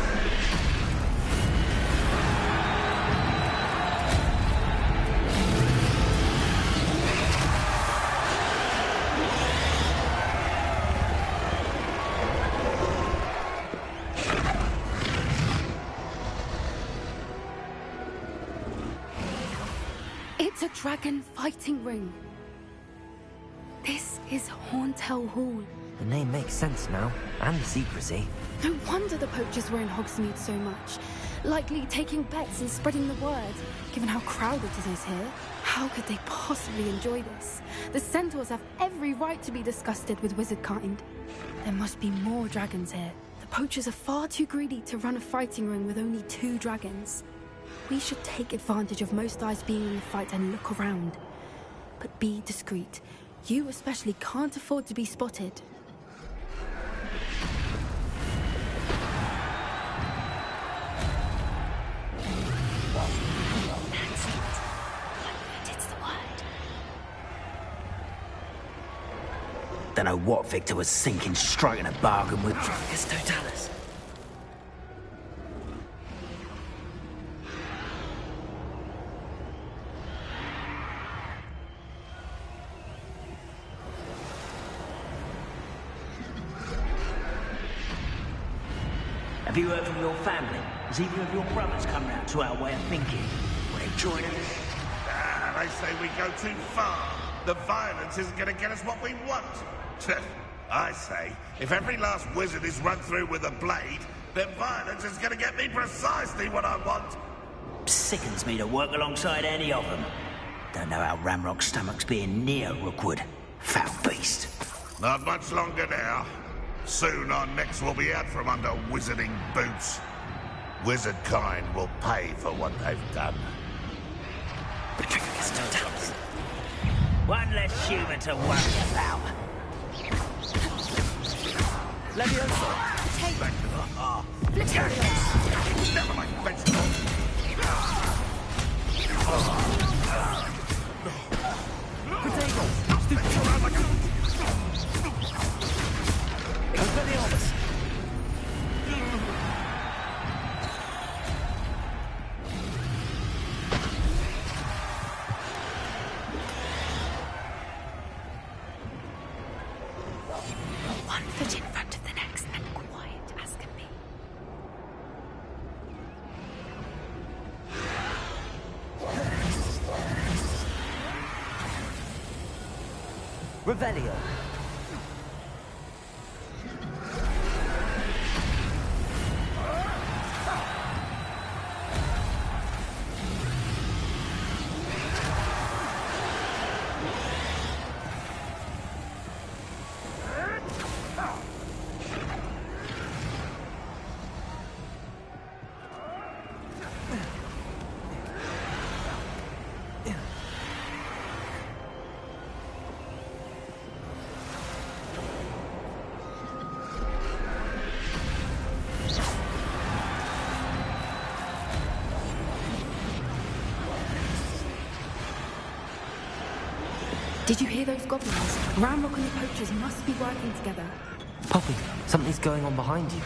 dragon fighting ring. This is Hauntel Hall.
The name makes sense now, and the secrecy.
No wonder the poachers were in Hogsmeade so much. Likely taking bets and spreading the word, given how crowded it is here. How could they possibly enjoy this? The centaurs have every right to be disgusted with wizard kind. There must be more dragons here. The poachers are far too greedy to run a fighting ring with only 2 dragons. We should take advantage of most eyes being in the fight and look around. But be discreet. You especially can't afford to be spotted.
Don't know what Victor was thinking, striking a bargain with
It's Totalis.
Have you heard from your family? Has either of your brothers come round to our way of thinking? Will they join us?
They say we go too far. The violence isn't going to get us what we want. I say, if every last wizard is run through with a blade, then violence is going to get me precisely what I want.
Sickens me to work alongside any of them. Don't know how Ramrock's stomach's being near Rookwood. Foul beast.
Not much longer now. Soon our necks will be out from under wizarding boots. Wizard kind will pay for what they've done.
One less human to worry about.
Leviosa. Take.
Flickerios. Never mind, vegetable.
Potato. Stupid around like a... Expelliarmus.
One foot in front of the next and quiet as can be.
Revelio.
Did you hear those goblins? Ramrock and the poachers must be working together.
Poppy, something's going on behind you.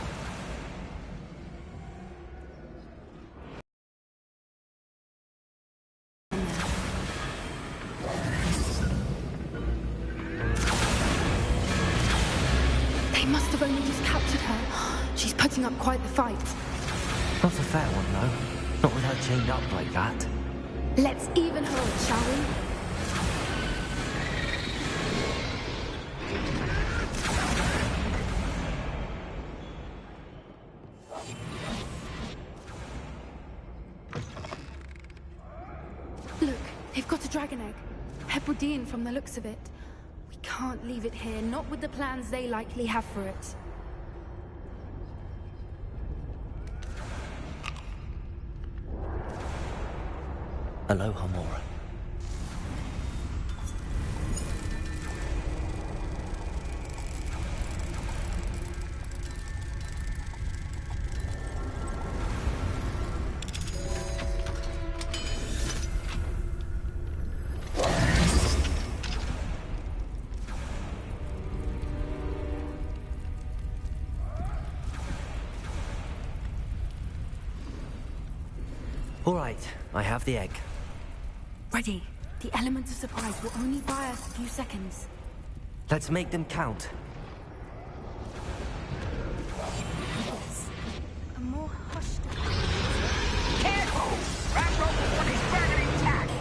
They must have only just captured her. She's putting up quite the fight.
Not a fair one, though. Not with her chained up like that.
Let's even her up, shall we? Look, they've got a dragon egg. Hebridean from the looks of it. We can't leave it here, not with the plans they likely have for it.
Aloha, Mora. All right, I have the egg.
Ready. The element of surprise will only buy us a few seconds.
Let's make them count.
Yes. A more hushed...
Careful! Ramrock is burning intact!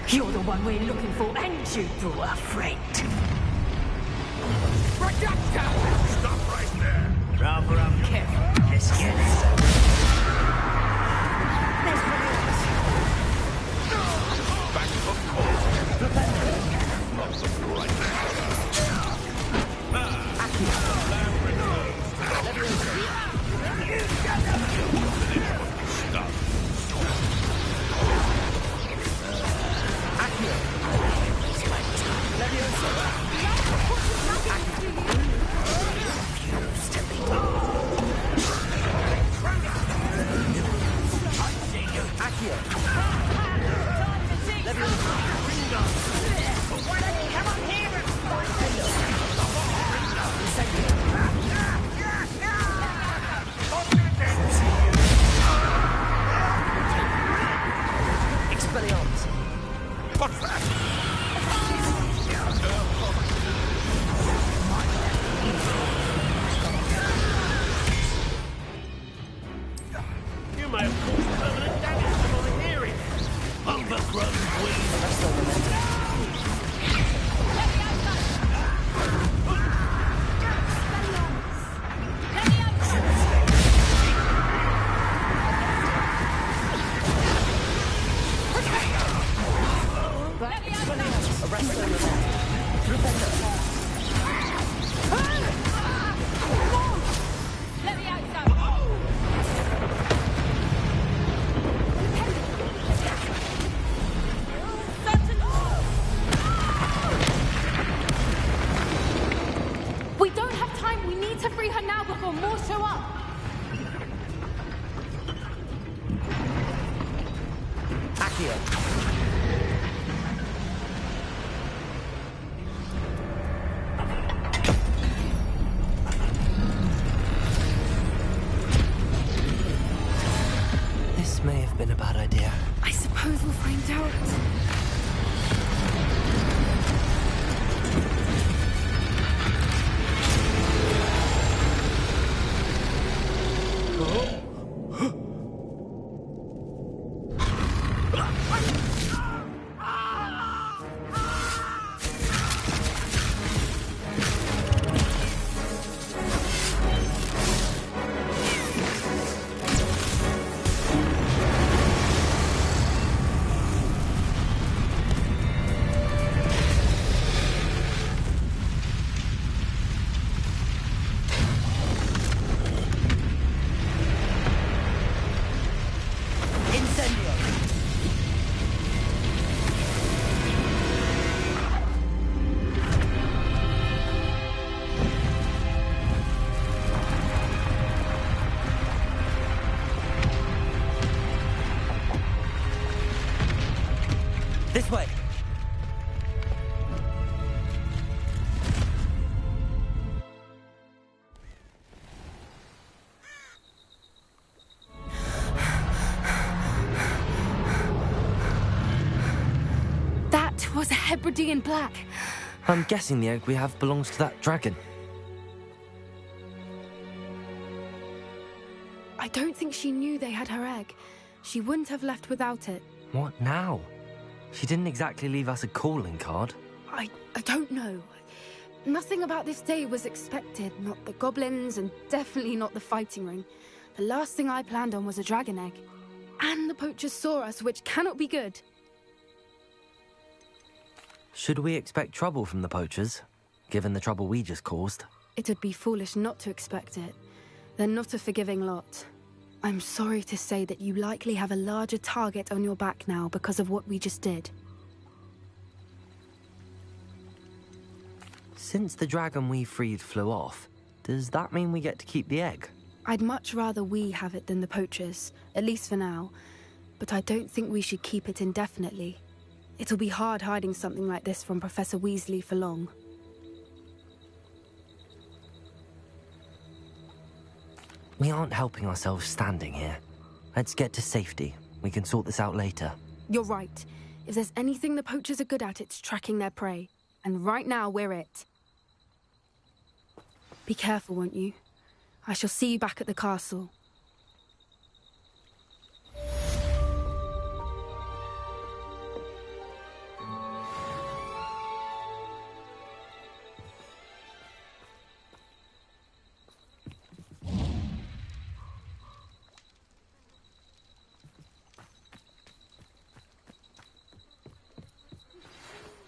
You're the one we're looking for, ain't you, poor friend?
Stop right there!
Rather
Careful.
Let's get it.
Back up course. Lots of right What's that?
You may have caused permanent damage to my hearing. Overgrown
We don't have time. We need to free her now before more show up.
This may have been a bad idea.
I suppose we'll find out.
This way.
That was a Hebridean black.
I'm guessing the egg we have belongs to that dragon.
I don't think she knew they had her egg. She wouldn't have left without it.
What now? She didn't exactly leave us a calling card.
I don't know. Nothing about this day was expected. Not the goblins, and definitely not the fighting ring. The last thing I planned on was a dragon egg. And the poachers saw us, which cannot be good.
Should we expect trouble from the poachers, given the trouble we just caused?
It would be foolish not to expect it. They're not a forgiving lot. I'm sorry to say that you likely have a larger target on your back now because of what we just did.
Since the dragon we freed flew off, does that mean we get to keep the egg?
I'd much rather we have it than the poachers, at least for now. But I don't think we should keep it indefinitely. It'll be hard hiding something like this from Professor Weasley for long.
We aren't helping ourselves standing here. Let's get to safety. We can sort this out later.
You're right. If there's anything the poachers are good at, it's tracking their prey. And right now, we're it. Be careful, won't you? I shall see you back at the castle.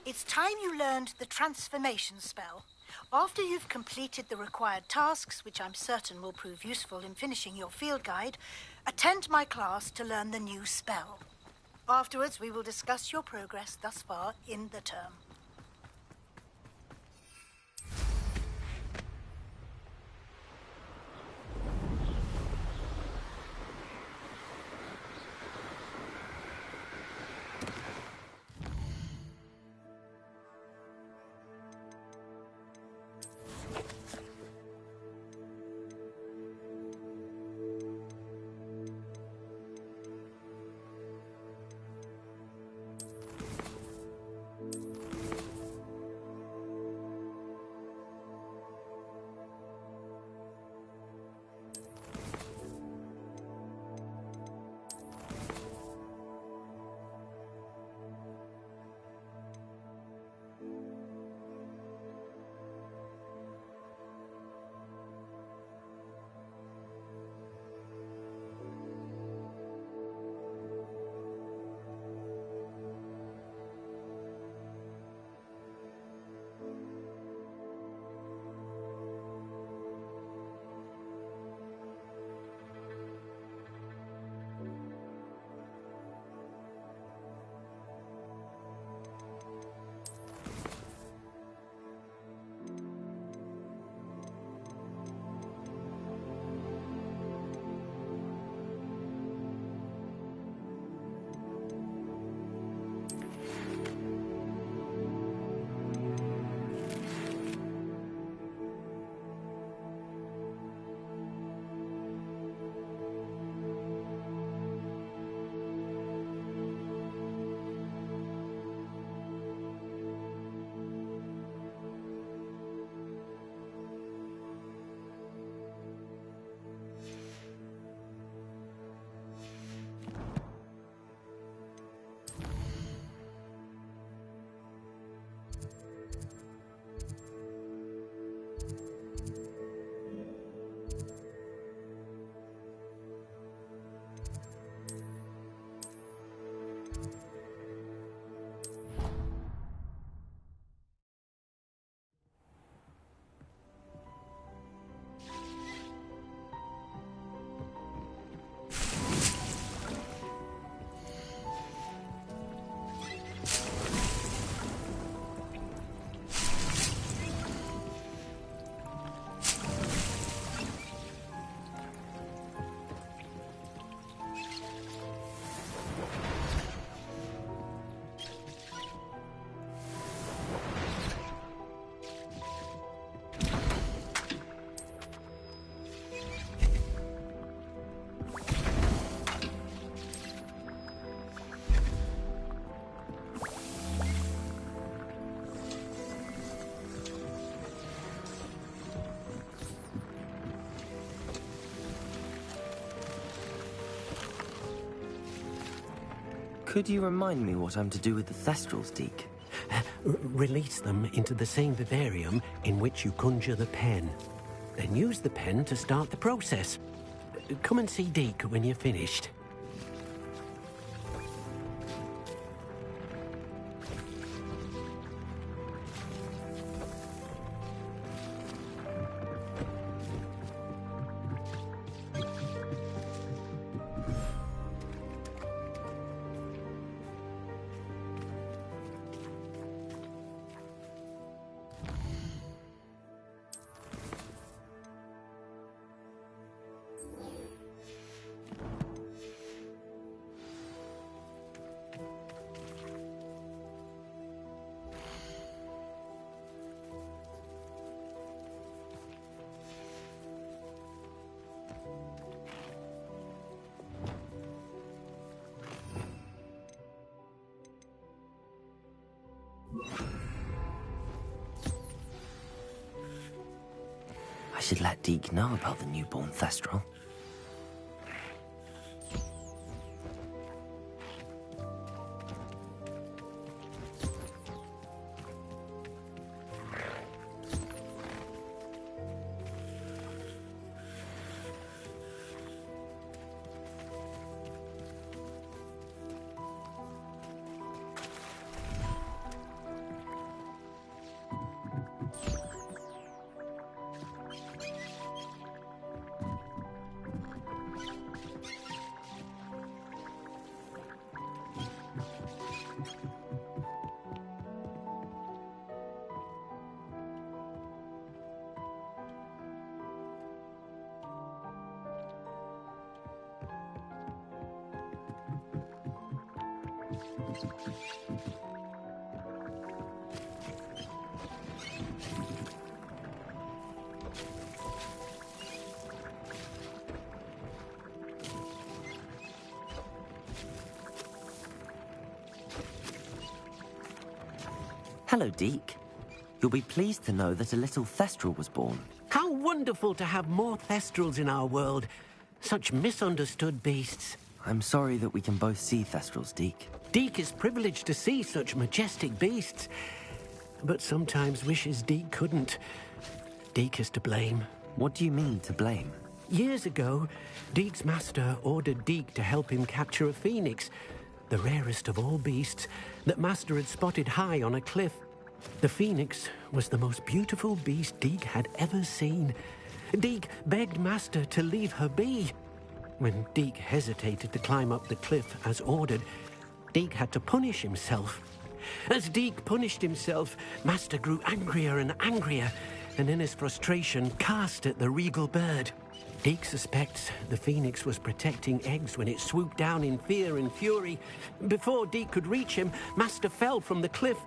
It's time you learned the transformation spell. After you've completed the required tasks, which I'm certain will prove useful in finishing your field guide, attend my class to learn the new spell. Afterwards, we will discuss your progress thus far in the term.
Could you remind me what I'm to do with the Thestrals, Deke?
Release them into the same vivarium in which you conjure the pen. Then use the pen to start the process. Come and see Deke when you're finished.
I should let Deke know about the newborn Thestral. Hello, Deke. You'll be pleased to know that a little Thestral was born.
How wonderful to have more Thestrals in our world. Such misunderstood beasts.
I'm sorry that we can both see Thestrals, Deke.
Deke is privileged to see such majestic beasts, but sometimes wishes Deke couldn't. Deke is to blame.
What do you mean, to blame?
Years ago, Deke's master ordered Deke to help him capture a phoenix, the rarest of all beasts, that Master had spotted high on a cliff. The phoenix was the most beautiful beast Deke had ever seen. Deke begged Master to leave her be. When Deke hesitated to climb up the cliff as ordered, Deke had to punish himself. As Deke punished himself, Master grew angrier and angrier, and in his frustration cast at the regal bird. Deke suspects the phoenix was protecting eggs when it swooped down in fear and fury. Before Deke could reach him, Master fell from the cliff.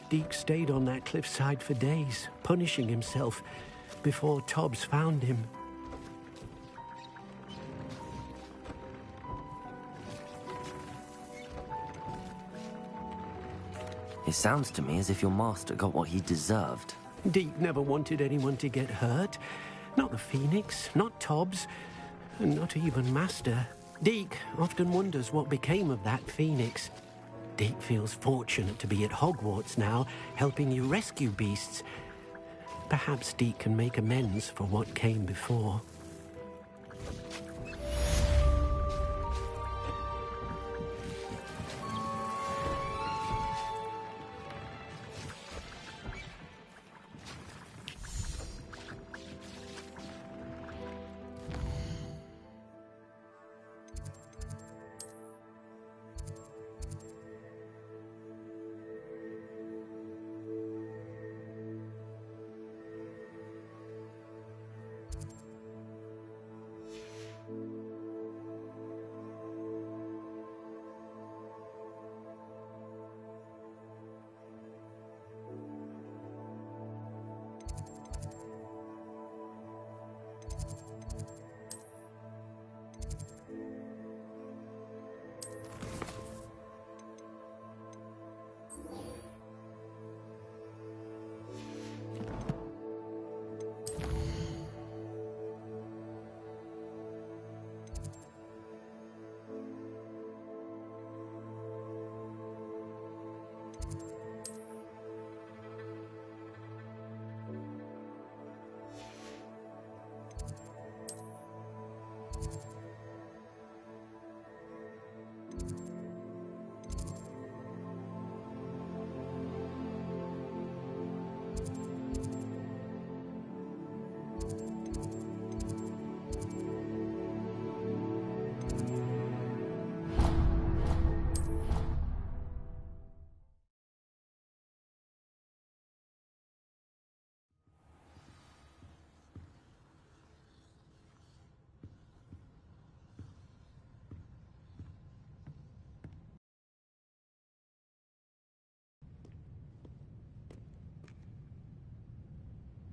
Deke stayed on that cliffside for days, punishing himself, before Tobbs found him.
It sounds to me as if your master got what he deserved.
Deke never wanted anyone to get hurt. Not the Phoenix, not Tobbs, and not even Master. Deke often wonders what became of that Phoenix. Deke feels fortunate to be at Hogwarts now, helping you rescue beasts. Perhaps Deke can make amends for what came before.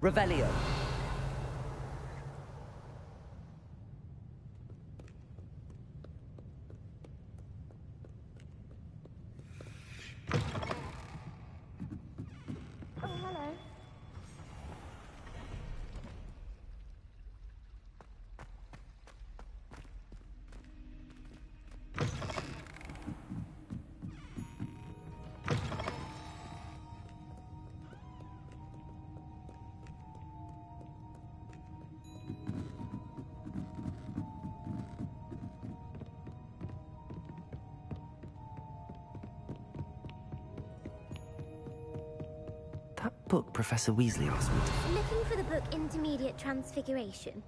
Revelio.
Oh, hello.
That book Professor Weasley asked me to...
Looking for the book Intermediate Transfiguration.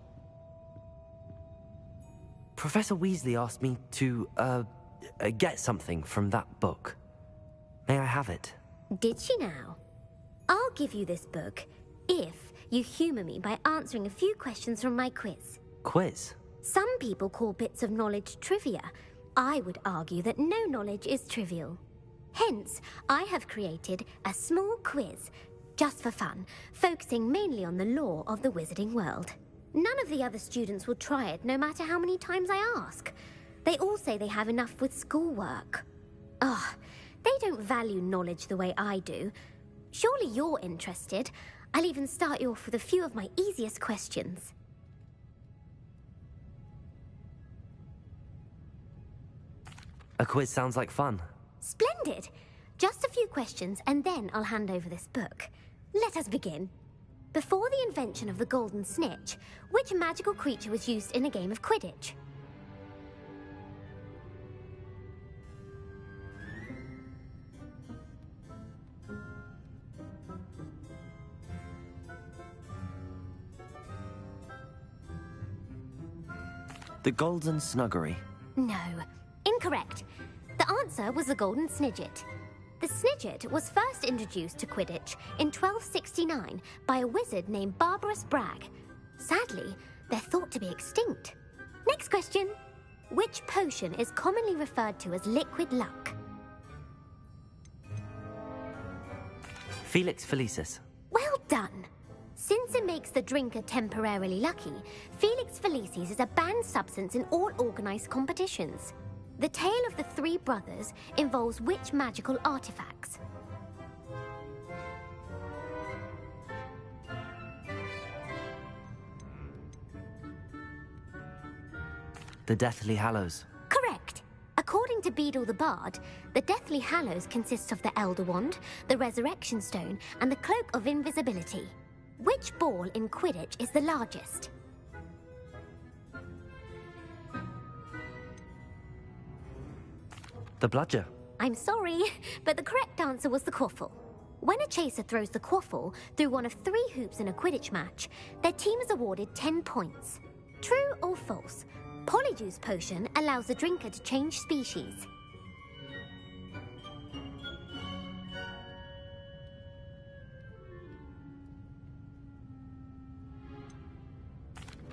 Professor Weasley asked me to, get something from that book. May I have it?
Did she now? I'll give you this book if you humor me by answering a few questions from my quiz.
Quiz?
Some people call bits of knowledge trivia.
I would argue that no knowledge is trivial. Hence, I have created a small quiz, just for fun, focusing mainly on the lore of the wizarding world. None of the other students will try it, no matter how many times I ask. They all say they have enough with schoolwork. Ugh, they don't value knowledge the way I do. Surely you're interested. I'll even start you off with a few of my easiest questions.
A quiz sounds like fun.
Splendid! Just a few questions, and then I'll hand over this book. Let us begin. Before the invention of the golden snitch, which magical creature was used in a game of Quidditch?
The Golden Snuggery.
No, incorrect. The answer was the golden snidget. The snidget was first introduced to Quidditch in 1269 by a wizard named Barbarous Bragg. Sadly, they're thought to be extinct. Next question. Which potion is commonly referred to as liquid luck?
Felix Felicis.
Well done. Since it makes the drinker temporarily lucky, Felix Felicis is a banned substance in all organized competitions. The tale of the three brothers involves which magical artifacts?
The Deathly Hallows.
Correct. According to Beedle the Bard, the Deathly Hallows consists of the Elder Wand, the Resurrection Stone, and the Cloak of Invisibility. Which ball in Quidditch is the largest?
The Bludger.
I'm sorry, but the correct answer was the quaffle. When a chaser throws the quaffle through one of 3 hoops in a Quidditch match, their team is awarded 10 points. True or false? Polyjuice potion allows the drinker to change species.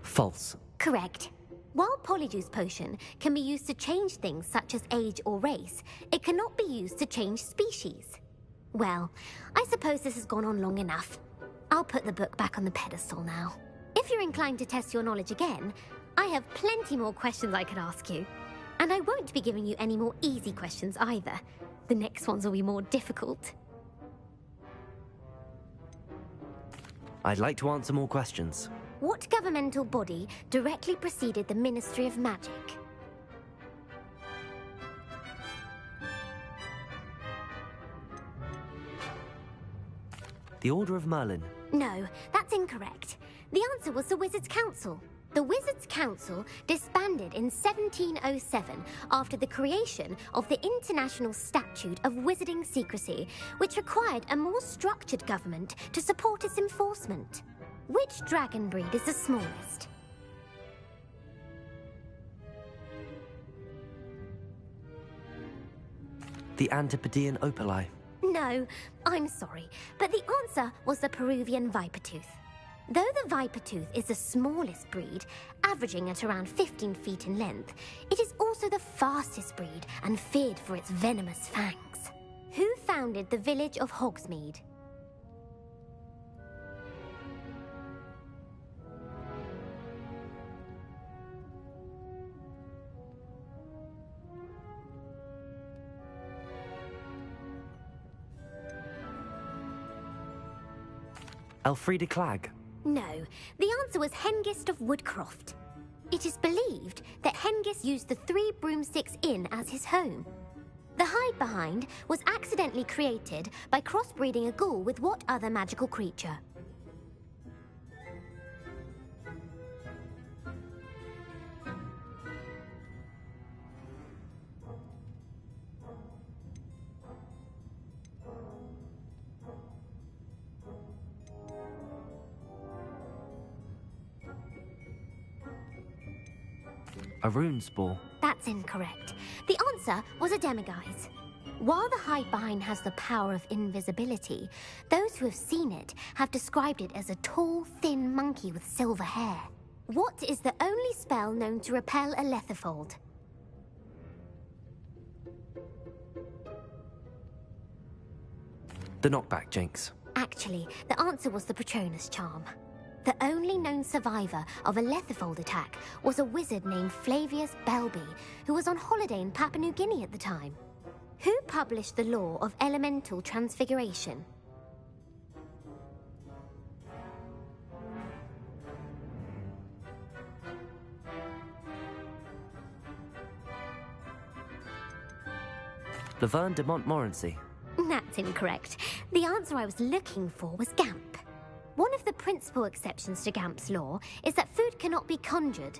False.
Correct. While Polyjuice potion can be used to change things such as age or race, it cannot be used to change species. Well, I suppose this has gone on long enough. I'll put the book back on the pedestal now. If you're inclined to test your knowledge again, I have plenty more questions I could ask you. And I won't be giving you any more easy questions either. The next ones will be more difficult.
I'd like to answer more questions.
What governmental body directly preceded the Ministry of Magic?
The Order of Merlin.
No, that's incorrect. The answer was the Wizards' Council. The Wizards' Council disbanded in 1707 after the creation of the International Statute of Wizarding Secrecy, which required a more structured government to support its enforcement. Which dragon breed is the smallest?
The Antipodean Opali.
No, I'm sorry, but the answer was the Peruvian Vipertooth. Though the Vipertooth is the smallest breed, averaging at around 15 feet in length, it is also the fastest breed and feared for its venomous fangs. Who founded the village of Hogsmeade?
Elfrida Clegg.
No, the answer was Hengist of Woodcroft. It is believed that Hengist used the 3 Broomsticks Inn as his home. The hide-behind was accidentally created by crossbreeding a ghoul with what other magical creature?
A rune spore.
That's incorrect. The answer was a demiguise. While the hide-behind has the power of invisibility, those who have seen it have described it as a tall, thin monkey with silver hair. What is the only spell known to repel a letherfold?
The knockback, Jinx.
Actually, the answer was the Patronus charm. The only known survivor of a Lethifold attack was a wizard named Flavius Belby, who was on holiday in Papua New Guinea at the time. Who published the law of elemental transfiguration?
Laverne de Montmorency.
That's incorrect. The answer I was looking for was Gamp. One of the principal exceptions to Gamp's law is that food cannot be conjured,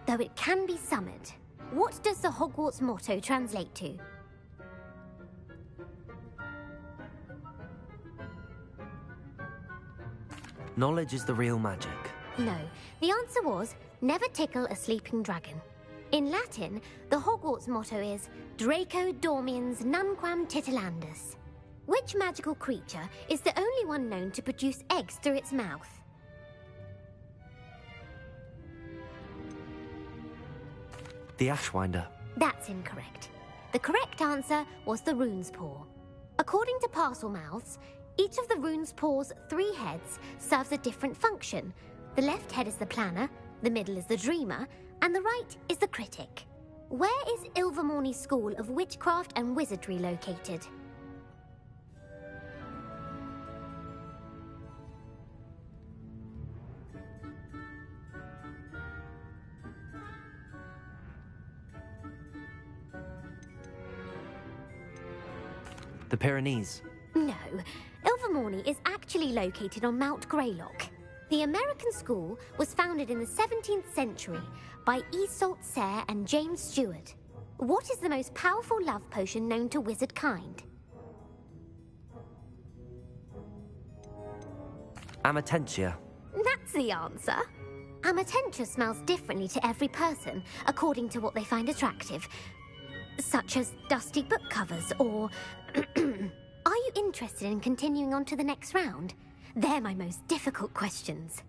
though it can be summoned. What does the Hogwarts motto translate to?
Knowledge is the real magic.
No, the answer was, never tickle a sleeping dragon. In Latin, the Hogwarts motto is Draco dormiens nunquam titilandus. Which magical creature is the only one known to produce eggs through its mouth?
The Ashwinder.
That's incorrect. The correct answer was the rune's paw. According to Parselmouths, each of the rune's paw's 3 heads serves a different function. The left head is the planner, the middle is the dreamer, and the right is the critic. Where is Ilvermorny's School of Witchcraft and Wizardry located?
The Pyrenees.
No, Ilvermorny is actually located on Mount Greylock. The American school was founded in the 17th century by Iseult Sayre and James Stewart. What is the most powerful love potion known to wizard kind?
Amatentia.
That's the answer. Amatentia smells differently to every person, according to what they find attractive, such as dusty book covers or... Are you interested in continuing on to the next round? They're my most difficult questions.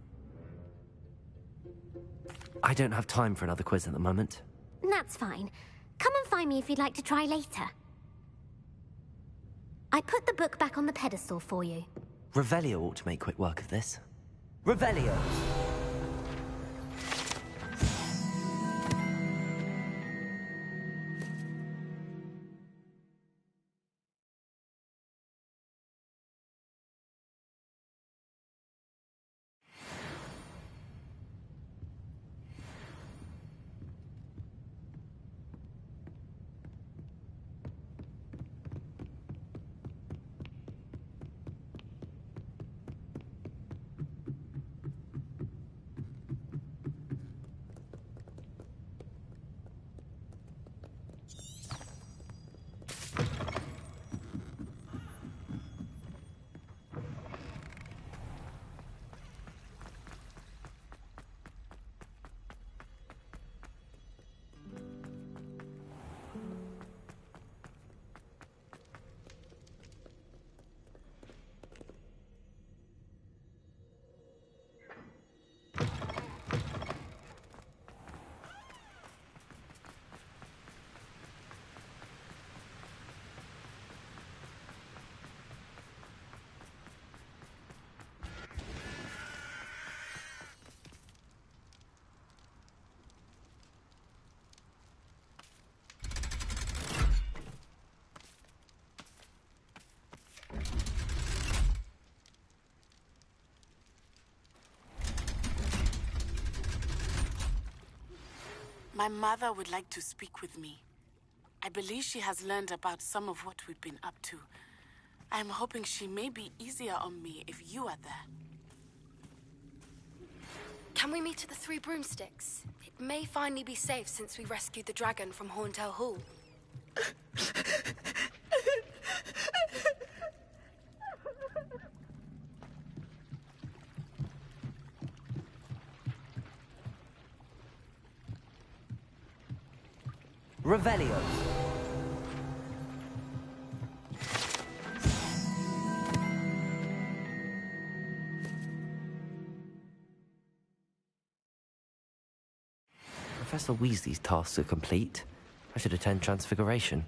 I don't have time for another quiz at the moment.
That's fine. Come and find me if you'd like to try later. I put the book back on the pedestal for you.
Revelio ought to make quick work of this. Revelio!
My mother would like to speak with me. I believe she has learned about some of what we've been up to. I'm hoping she may be easier on me if you are there.
Can we meet at the Three Broomsticks? It may finally be safe since we rescued the dragon from Horntail Hall.
Revelio. Professor Weasley's tasks are complete. I should attend Transfiguration.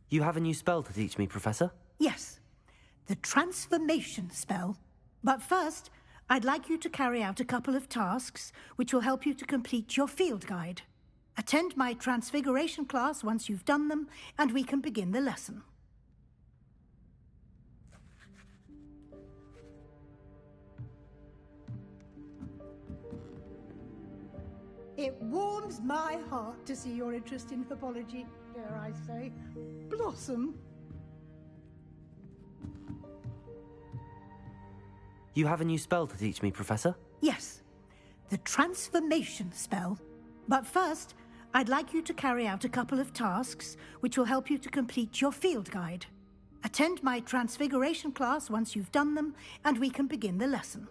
You have a new spell to teach me, Professor?
Yes, the transformation spell. But first, I'd like you to carry out a couple of tasks which will help you to complete your field guide. Attend my transfiguration class once you've done them, and we can begin the lesson.
It warms my heart to see your interest in herbology, dare I say. Blossom.
You have a new spell to teach me, Professor?
Yes, the transformation spell. But first, I'd like you to carry out a couple of tasks which will help you to complete your field guide. Attend my transfiguration class once you've done them, and we can begin the lesson.